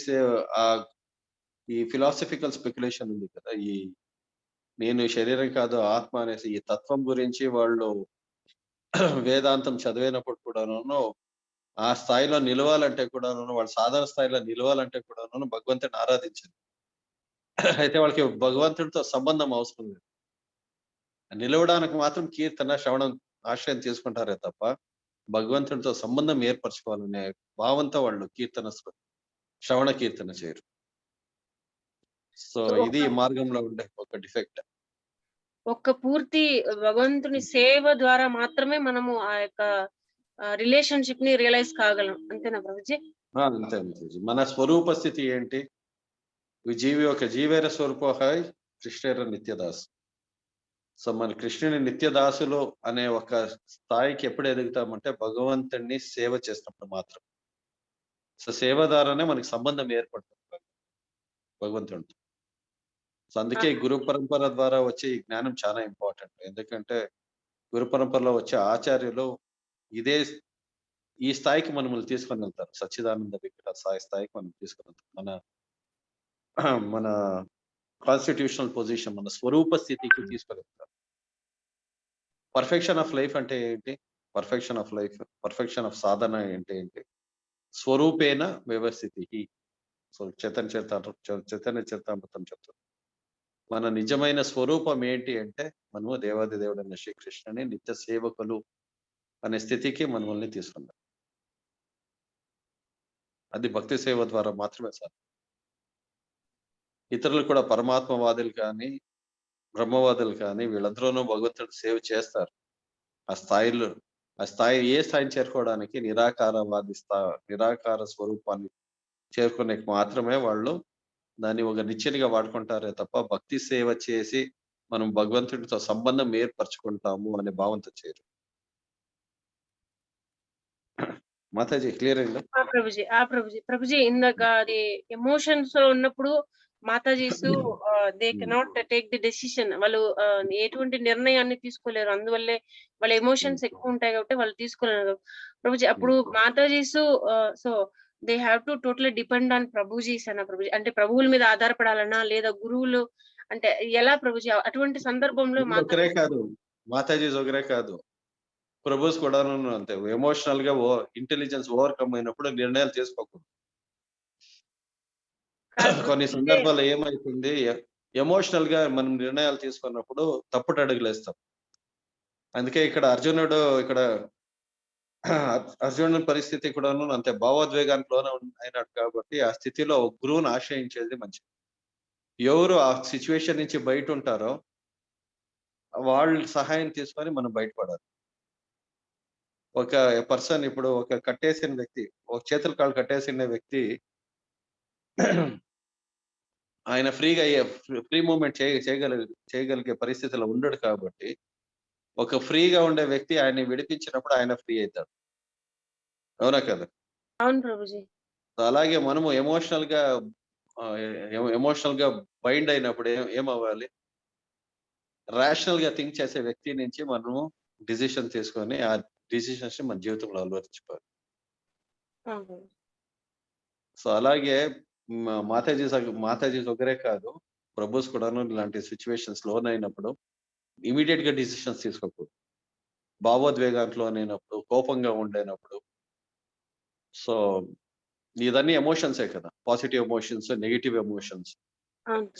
[SPEAKER 2] సేవ ఈ ఫిలాసఫికల్ స్పెక్యులేషన్ ఉంది కదా, నేను శరీరం కాదు ఆత్మ అనేసి ఈ తత్వం గురించి వాళ్ళు వేదాంతం చదివినప్పుడు కూడాను ఆ స్థాయిలో నిలవాలంటే కూడాను, వాళ్ళ సాధారణ స్థాయిలో నిలవాలంటే కూడాను భగవంతుడిని ఆరాధించాలి. అయితే వాళ్ళకి భగవంతుడితో సంబంధం అవసరం లేదు. నిలవడానికి మాత్రం కీర్తన, శ్రవణం ఆశ్రయం తీసుకుంటారే తప్ప భగవంతుడితో సంబంధం ఏర్పరచుకోవాలనే భావంతో వాళ్ళు శ్రవణ కీర్తన చేయరు. సో ఇది మార్గంలో ఉండే ఒక డిఫెక్ట్.
[SPEAKER 5] ఒక్క పూర్తి భగవంతుని సేవ ద్వారా మాత్రమే మనము ఆ యొక్క రిలేషన్షిప్ ని రియలైజ్ కాగలం, అంతేనా ప్రభుజీ?
[SPEAKER 2] అంతే. మన స్వరూప స్థితి ఏంటి? జీవేర స్వరూప కృష్ణేర నిత్యదాస్. సో మన కృష్ణుని నిత్యదాసులు అనే ఒక స్థాయికి ఎప్పుడు ఎదుగుతామంటే భగవంతుడిని సేవ చేసినప్పుడు మాత్రం. సో సేవ ద్వారానే మనకి సంబంధం ఏర్పడుతుంది భగవంతుడితో. సో అందుకే గురు పరంపర ద్వారా వచ్చే ఈ జ్ఞానం చాలా ఇంపార్టెంట్. ఎందుకంటే గురు పరంపరలో వచ్చే ఆచార్యులు ఈ స్థాయికి మనల్ని తీసుకొని వెళ్తారు. సచ్చిదానంద విగ్రహ స్థాయికి మనం తీసుకొని వెళ్తారు. మన కాన్స్టిట్యూషనల్ పొజిషన్, మన స్వరూప స్థితికి తీసుకొని వెళ్తారు. పర్ఫెక్షన్ ఆఫ్ లైఫ్ అంటే ఏంటి? పర్ఫెక్షన్ ఆఫ్ సాధన అంటే ఏంటి? స్వరూపేణ వ్యవస్థితి. సో చైతన్య చరితామృతం చెప్తారు. మన నిజమైన స్వరూపం ఏంటి అంటే మనము దేవాది దేవుడైన శ్రీకృష్ణుని నిత్య సేవకులు అనే స్థితికి మనల్ని తీసుకున్నాం. అది భక్తి సేవ ద్వారా మాత్రమే సార్. ఇతరులు కూడా పరమాత్మవాదులు కానీ, బ్రహ్మవాదులు కానీ వీళ్ళందరూనూ భగవంతుడికి సేవ చేస్తారు. ఆ స్థాయి ఏ స్థాయిని చేరుకోవడానికి నిరాకార స్వరూపాన్ని చేరుకునేకి మాత్రమే వాళ్ళు దాన్ని ఒక నిచ్చెనగా వాడుకుంటారే తప్ప భక్తి సేవ చేసి మనం భగవంతుడితో సంబంధం ఏర్పరచుకుంటాము అనే భావంతో చేయరు. మాతాజీ క్లియర్ అయిందా?
[SPEAKER 5] ప్రభుజీ ఇందాక అది ఎమోషన్స్ లో ఉన్నప్పుడు Matajis they cannot take the decision. వాళ్ళు ఎటువంటి నిర్ణయాన్ని తీసుకోలేరు. అందువల్లే వాళ్ళ ఎమోషన్స్ ఎక్కువ ఉంటాయి కాబట్టి వాళ్ళు తీసుకోలేరు ప్రభుజీ. అప్పుడు Matajis so they have to totally depend on Prabhujis అన్న ప్రభుజీ. అంటే ప్రభువుల మీద ఆధారపడాలన్నా లేదా గురువులు అంటే ఎలా ప్రభుజీ అటువంటి సందర్భంలో
[SPEAKER 2] ఒకరే కాదు, మాతాజీస్ ఒకరే కాదు, ప్రభుస్ కూడా అంతే. ఎమోషనల్ గా ఇంటెలిజెన్స్ ఓవర్కమ్ అయినప్పుడు నిర్ణయాలు తీసుకోకూడదు. కొన్ని సందర్భాల్లో ఏమైతుంది, ఎమోషనల్ గా మనం నిర్ణయాలు తీసుకున్నప్పుడు తప్పుడు అడుగులేస్తాం. అందుకే ఇక్కడ అర్జునుడి పరిస్థితి కూడాను అంతే భావోద్వేగానికి లోన అయినాడు కాబట్టి ఆ స్థితిలో గురువుని ఆశ్రయించేది మంచిది. ఎవరు ఆ సిచ్యువేషన్ నుంచి బయట ఉంటారో వాళ్ళ సహాయం తీసుకొని మనం బయటపడాలి. ఒక పర్సన్ ఇప్పుడు ఒక కట్టేసిన వ్యక్తి, ఒక చేతులు కాళ్ళు కట్టేసిన వ్యక్తి ఆయన ఫ్రీ మూవ్మెంట్ చేయగలిగే పరిస్థితిలో ఉండడు కాబట్టి ఒక ఫ్రీగా ఉండే వ్యక్తి ఆయన్ని విడిపించినప్పుడు ఆయన ఫ్రీ అవుతాడు. అవునా కదా?
[SPEAKER 5] అవును ప్రభుజీ.
[SPEAKER 2] అలాగే మనము ఎమోషనల్ గా బైండ్ అయినప్పుడు ఏమవ్వాలి, రేషనల్ గా థింక్ చేసే వ్యక్తి నుంచి మనము డిసిషన్ తీసుకొని ఆ డిసిషన్స్ మన జీవితంలో అలవర్చుకోవాలి. సో అలాగే మాతాజీస్ ఒకరే కాదు, ప్రభుస్ కూడాను ఇలాంటి సిచ్యువేషన్స్ లోనైనప్పుడు ఇమీడియట్ గా డిసిషన్స్ తీసుకోకూడదు. భావోద్వేగానికి లోనైనప్పుడు, కోపంగా ఉండేనప్పుడు. సో ఇదన్నీ ఎమోషన్సే కదా, పాజిటివ్ ఎమోషన్స్, నెగిటివ్ ఎమోషన్స్.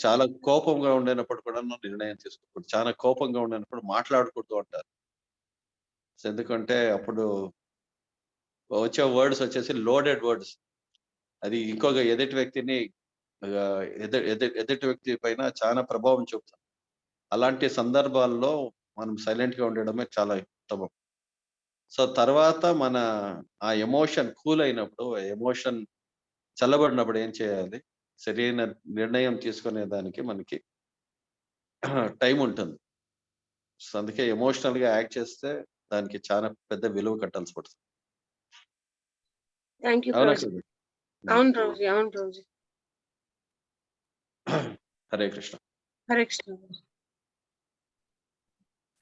[SPEAKER 2] చాలా కోపంగా ఉండేనప్పుడు కూడా నిర్ణయం తీసుకోకూడదు, చాలా కోపంగా ఉండేనప్పుడు మాట్లాడకూడదు అంటారు. ఎందుకంటే అప్పుడు వచ్చే వర్డ్స్ వచ్చేసి లోడెడ్ వర్డ్స్. అది ఇంకొక ఎదుటి వ్యక్తి పైన చాలా ప్రభావం చూపుతుంది. అలాంటి సందర్భాల్లో మనం సైలెంట్ గా ఉండడమే చాలా ఉత్తమం. సో తర్వాత మన ఆ ఎమోషన్ కూల్ అయినప్పుడు, ఎమోషన్ చల్లబడినప్పుడు ఏం చేయాలి, సరైన నిర్ణయం తీసుకునే దానికి మనకి టైం ఉంటుంది. సో అందుకే ఎమోషనల్ గా యాక్ట్ చేస్తే దానికి చాలా పెద్ద విలువ కట్టాల్సి పడుతుంది.
[SPEAKER 5] అవును ప్రభుజీ, అవును Prabhuji.
[SPEAKER 2] Hare Krishna.
[SPEAKER 5] Hare Krishna.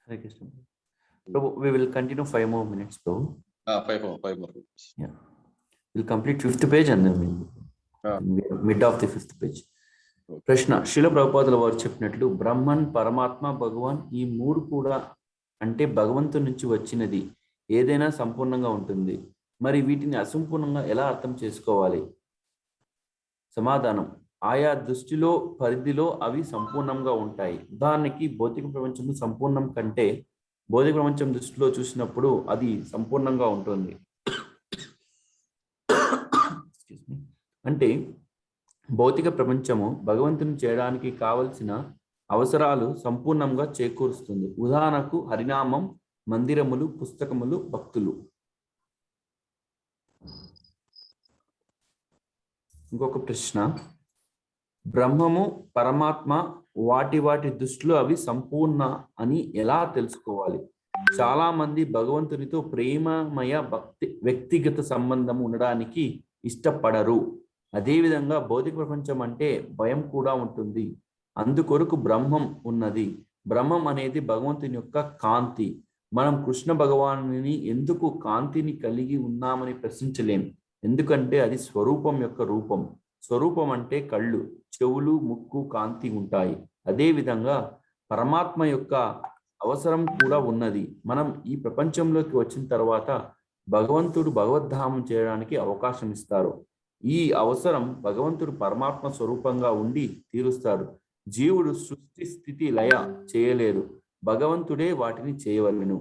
[SPEAKER 1] Hare Krishna. Prabhu, we will continue 5 more minutes, Prabhu.
[SPEAKER 2] 5 more minutes.
[SPEAKER 1] Yeah. We'll complete 5th page and then mid of the 5th page. ప్రశ్న, శిల ప్రభుపాదుల వారు చెప్పినట్లు బ్రహ్మన్, పరమాత్మ, భగవాన్ ఈ మూడు కూడా అంటే భగవంతుడి నుంచి వచ్చినది ఏదైనా సంపూర్ణంగా ఉంటుంది. మరి వీటిని అసంపూర్ణంగా ఎలా అర్థం చేసుకోవాలి? సమాధానం, ఆయా దృష్టిలో పరిధిలో అవి సంపూర్ణంగా ఉంటాయి. ఉదాహరణకి భౌతిక ప్రపంచం సంపూర్ణం కంటే భౌతిక ప్రపంచం దృష్టిలో చూసినప్పుడు అది సంపూర్ణంగా ఉంటుంది. అంటే భౌతిక ప్రపంచము భగవంతుని చేయడానికి కావలసిన అవసరాలు సంపూర్ణంగా చేకూరుస్తుంది. ఉదాహరణకు హరినామం, మందిరములు, పుస్తకములు, భక్తులు. ఇంకొక ప్రశ్న, బ్రహ్మము, పరమాత్మ వాటి దృష్టిలో అవి సంపూర్ణ అని ఎలా తెలుసుకోవాలి? చాలా మంది భగవంతునితో ప్రేమమయ వ్యక్తిగత సంబంధం ఉండడానికి ఇష్టపడరు. అదేవిధంగా భౌతిక ప్రపంచం అంటే భయం కూడా ఉంటుంది. అందుకొరకు బ్రహ్మం ఉన్నది. బ్రహ్మం అనేది భగవంతుని యొక్క కాంతి. మనం కృష్ణ భగవానుని ఎందుకు కాంతిని కలిగి ఉన్నామని ప్రశ్నించలేం, ఎందుకంటే అది స్వరూపం యొక్క రూపం. స్వరూపం అంటే కళ్ళు, చెవులు, ముక్కు, కాంతి ఉంటాయి. అదేవిధంగా పరమాత్మ యొక్క అవసరం కూడా ఉన్నది. మనం ఈ ప్రపంచంలోకి వచ్చిన తర్వాత భగవంతుడు భగవద్ధామం చేయడానికి అవకాశం ఇస్తారు. ఈ అవసరం భగవంతుడు పరమాత్మ స్వరూపంగా ఉండి తీరుస్తాడు. జీవుడు సృష్టి, స్థితి, లయ చేయలేరు. భగవంతుడే వాటిని చేయవలెను.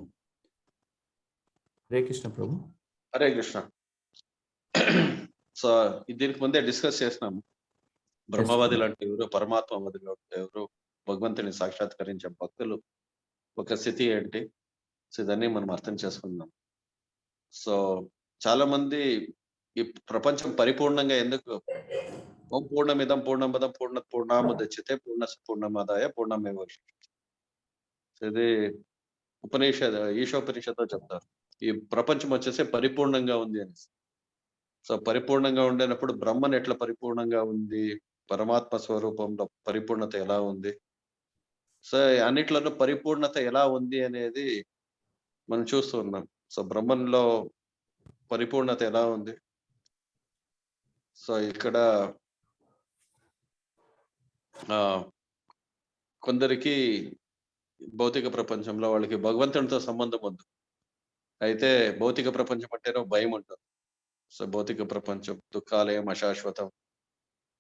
[SPEAKER 1] హరే కృష్ణ ప్రభు.
[SPEAKER 2] హరే కృష్ణ. సో దీనికి ముందే డిస్కస్ చేసినాము. బ్రహ్మవాదులు అంటే ఎవరు, పరమాత్మవాదులు అంటే ఎవరు, భగవంతుని సాక్షాత్కరించే భక్తులు ఒక స్థితి ఏంటి, సో ఇదన్నీ మనం అర్థం చేసుకుందాం. సో చాలా మంది ఈ ప్రపంచం పరిపూర్ణంగా ఎందుకు ఓం పూర్ణమిదం పూర్ణమదం పూర్ణముదచ్యతే పూర్ణస్ పూర్ణమాదాయ పూర్ణమేవాశిష్యతే. ఇది ఈశోపనిషత్తులో చెప్తారు. ఈ ప్రపంచం వచ్చేసి పరిపూర్ణంగా ఉంది అని. సో పరిపూర్ణంగా ఉండేటప్పుడు బ్రహ్మన్ ఎట్లా పరిపూర్ణంగా ఉంది, పరమాత్మ స్వరూపంలో పరిపూర్ణత ఎలా ఉంది, సో అన్నిట్లలో పరిపూర్ణత ఎలా ఉంది అనేది మనం చూస్తూ ఉన్నాం. సో బ్రహ్మంలో పరిపూర్ణత ఎలా ఉంది. సో ఇక్కడ కొందరికి భౌతిక ప్రపంచంలో వాళ్ళకి భగవంతునితో సంబంధం వద్దు, అయితే భౌతిక ప్రపంచం అంటేనే భయం ఉంటుంది. సో భౌతిక ప్రపంచం దుఃఖాలయం అశాశ్వతం,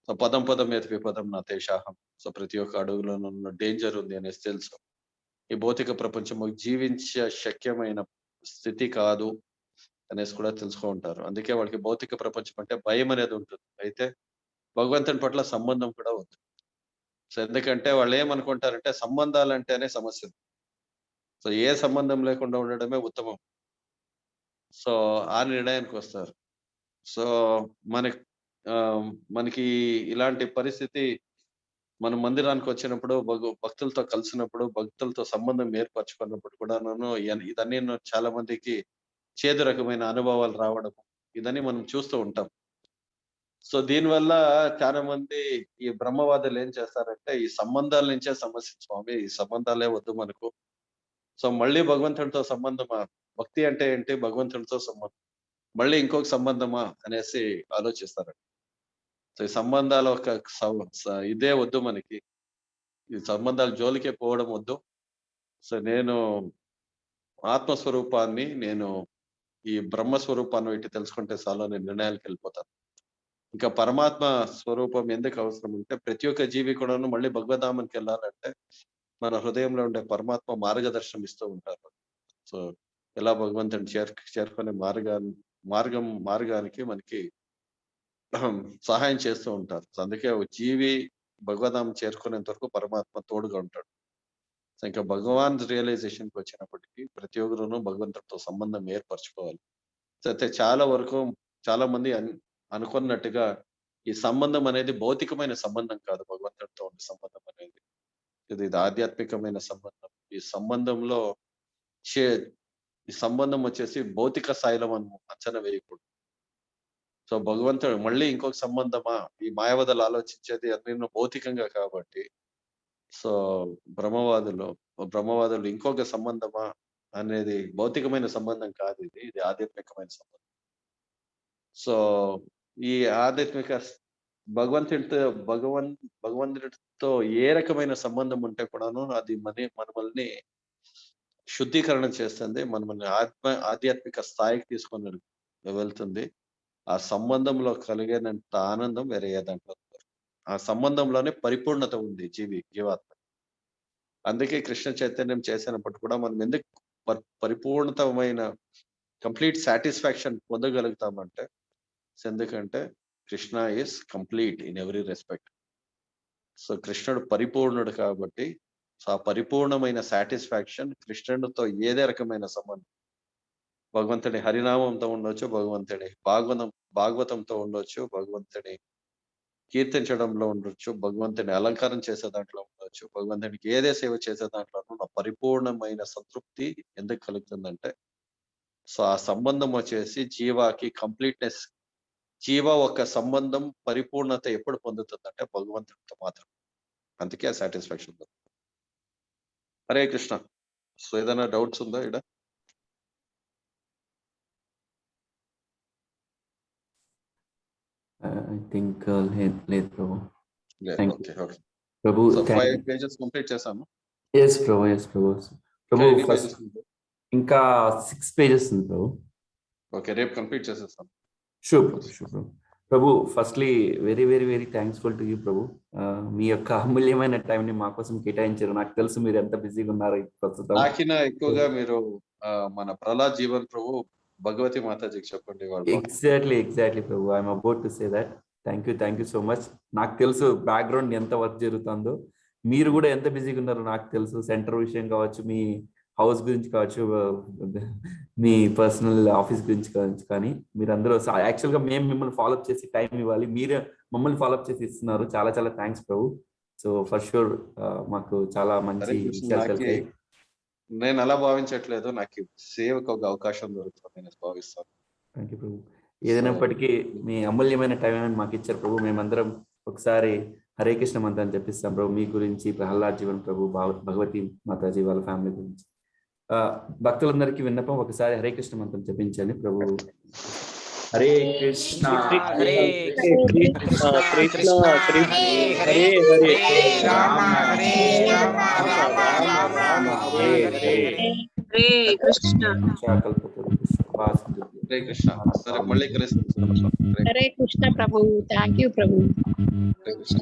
[SPEAKER 2] సో పదం పదం ఏది విపదం నా తేషాహం, సో ప్రతి ఒక్క అడుగులోనూ డేంజర్ ఉంది అనేసి తెలుసు. ఈ భౌతిక ప్రపంచం జీవించే శక్యమైన స్థితి కాదు అనేసి కూడా తెలుసుకుంటారు. అందుకే వాళ్ళకి భౌతిక ప్రపంచం అంటే భయం అనేది ఉంటుంది, అయితే భగవంతుని పట్ల సంబంధం కూడా ఉంది. సో ఎందుకంటే వాళ్ళు ఏమనుకుంటారంటే సంబంధాలు అంటేనే సమస్య, సో ఏ సంబంధం లేకుండా ఉండడమే ఉత్తమం. సో ఆ నిర్ణయానికి వస్తారు. సో మనకి ఇలాంటి పరిస్థితి మనం మందిరానికి వచ్చినప్పుడు, భక్తులతో కలిసినప్పుడు, భక్తులతో సంబంధం ఏర్పరచుకున్నప్పుడు కూడా ఇదన్నీ చాలా మందికి చేదు రకమైన అనుభవాలు రావడం ఇదన్నీ మనం చూస్తూ ఉంటాం. సో దీనివల్ల చాలా మంది ఈ బ్రహ్మవాదులు ఏం చేస్తారంటే ఈ సంబంధాల నుంచే సమస్య స్వామి, ఈ సంబంధాలే వద్దు మనకు, సో మళ్ళీ భగవంతుడితో సంబంధమా, భక్తి అంటే ఏంటి, భగవంతుడితో సంబంధం, మళ్ళీ ఇంకొక సంబంధమా అనేసి ఆలోచిస్తారండి. సో ఈ సంబంధాల ఒక ఇదే వద్దు మనకి, ఈ సంబంధాల జోలికే పోవడం వద్దు. సో నేను ఆత్మస్వరూపాన్ని, నేను ఈ బ్రహ్మస్వరూపాన్ని ఇటు తెలుసుకుంటే చాలు నేను నిర్ణయాలకు వెళ్ళిపోతాను. ఇంకా పరమాత్మ స్వరూపం ఎందుకు అవసరం అంటే ప్రతి ఒక్క జీవి కూడాను మళ్ళీ భగవద్ధామానికి వెళ్ళాలంటే మన హృదయంలో ఉండే పరమాత్మ మార్గదర్శనం ఇస్తూ ఉంటారు. సో ఎలా భగవంతుని చేరుకునే మార్గానికి మనకి సహాయం చేస్తూ ఉంటారు. సో అందుకే జీవి భగవద్ధామం చేరుకునేంత వరకు పరమాత్మ తోడుగా ఉంటాడు. సో ఇంకా భగవాన్ రియలైజేషన్కి వచ్చినప్పటికీ ప్రతి ఒక్కరును భగవంతుడితో సంబంధం ఏర్పరచుకోవాలి. సో అయితే చాలా మంది అనుకున్నట్టుగా ఈ సంబంధం అనేది భౌతికమైన సంబంధం కాదు, భగవంతుడితో ఉండే సంబంధం అనేది ఇది ఆధ్యాత్మికమైన సంబంధం. ఈ సంబంధం వచ్చేసి భౌతిక స్థాయిలో మనం అంచనా వేయకూడదు. సో భగవంతుడు మళ్ళీ ఇంకొక సంబంధమా, ఈ మాయావాదులు ఆలోచించేది అన్ని భౌతికంగా కాబట్టి, సో బ్రహ్మవాదులు ఇంకొక సంబంధమా అనేది భౌతికమైన సంబంధం కాదు, ఇది ఆధ్యాత్మికమైన సంబంధం. సో ఈ ఆధ్యాత్మిక భగవంతుడితో ఏ రకమైన సంబంధం ఉంటే కూడాను అది మనల్ని శుద్ధీకరణ చేస్తుంది, మనల్ని ఆధ్యాత్మిక స్థాయికి తీసుకొని వెళ్తుంది. ఆ సంబంధంలో కలిగేనంత ఆనందం వేరే ఏ దాంట్లో, ఆ సంబంధంలోనే పరిపూర్ణత ఉంది జీవాత్మ. అందుకే కృష్ణ చైతన్యం చేసినప్పుడు కూడా మనం ఎందుకు పరిపూర్ణతమైన కంప్లీట్ సాటిస్ఫాక్షన్ పొందగలుగుతామంటే, ఎందుకంటే Krishna is complete in every respect. So కృష్ణుడు పరిపూర్ణుడు కాబట్టి, సో ఆ పరిపూర్ణమైన సాటిస్ఫాక్షన్ కృష్ణుడితో ఏదే రకమైన సంబంధం, భగవంతుడి హరినామంతో ఉండొచ్చు, భగవంతుడి భాగవతంతో ఉండొచ్చు, భగవంతుడి కీర్తించడంలో ఉండొచ్చు, భగవంతుని అలంకారం చేసే దాంట్లో ఉండొచ్చు, భగవంతునికి ఏదే సేవ చేసే దాంట్లో పరిపూర్ణమైన సంతృప్తి ఎందుకు కలుగుతుందంటే, సో ఆ సంబంధం వచ్చేసి జీవాకి కంప్లీట్నెస్, జీవ ఒక సంబంధం పరిపూర్ణత ఎప్పుడు పొందుతుందంటే భగవంతుడితో మాత్రం. అందుకే ఆ సాటిస్ఫాక్షన్. హరే కృష్ణ. సో ఏదైనా డౌట్స్ ఉందా ఇక్కడ?
[SPEAKER 1] I think లేదు ప్రభు.
[SPEAKER 2] లేదు. Okay
[SPEAKER 1] Prabhu,
[SPEAKER 2] so 5 pages complete చేసాము.
[SPEAKER 1] yes ప్రభు. ఫస్ట్ ఇంకా 6 pages ఉంది ప్రభు.
[SPEAKER 2] ఓకే, రేపు కంప్లీట్ చేసేస్తాం.
[SPEAKER 1] Sure Prabhu. Firstly very very very thankful to you Prabhu. మీ యొక్క అమూల్యమైన టైం ని మా కోసం కేటాయించారు. నాకు తెలుసు మీరు ఎంత బిజీగా ఉన్నారు ప్రస్తుతం.
[SPEAKER 2] నాకినా ఎక్కువగా మీరు మన ప్రహ్లాద్ జీవన్ ప్రభు భగవతి మాతాజీకి చెప్పండి వాళ్ళు.
[SPEAKER 1] Exactly Prabhu. I'm about to say that. Thank you so much. నాకు తెలుసు బ్యాక్గ్రౌండ్ ఎంత వర్క్ జరుగుతుందో, మీరు కూడా ఎంత బిజీగా ఉన్నారో నాకు తెలుసు. సెంటర్ విషయం కావచ్చు, మీ హౌస్ గురించి కావచ్చు, మీ పర్సనల్ ఆఫీస్ గురించి కావచ్చు. కానీ మీరందరూ యాక్చువల్గా మేము మిమ్మల్ని ఫాలోఅప్ చేసి టైం ఇవ్వాలి, మీరే మమ్మల్ని ఫాలోఅప్ చేసి ఇస్తున్నారు. చాలా చాలా thanks Prabhu. So for sure మాకు చాలా మంచి విషయాలు కలిగాయి.
[SPEAKER 2] నేను అలా భావించట్లేదు, నాకు సేవకు ఒక అవకాశం దొరుకుతుంది నేను భావిస్తాను.
[SPEAKER 1] థ్యాంక్ యూ ప్రభు. ఏదైనప్పటికీ మీ అమూల్యమైన టైం మాకు ఇచ్చారు ప్రభు. మేమందరం ఒకసారి హరే కృష్ణ మంత్రాన్ని చెప్పిస్తాం ప్రభు. మీ గురించి, ప్రహ్లాద్ జీవన్ ప్రభు, భగవతి మాతాజీ వాళ్ళ ఫ్యామిలీ గురించి. భక్తులందరికీ విన్నపం, ఒకసారి హరే కృష్ణ మంత్రం చెప్పించండి ప్రభు. హరే కృష్ణ
[SPEAKER 6] హరే
[SPEAKER 7] కృష్ణ కృష్ణ హరే హరే రామ హరే రామ రామ రామ హరే హరే.
[SPEAKER 5] హరే కృష్ణ.
[SPEAKER 2] హరే కృష్ణ. సరే మళ్ళీ కలిసి
[SPEAKER 8] హరే కృష్ణ ప్రభు. Thank you Prabhu.
[SPEAKER 2] హరే కృష్ణ.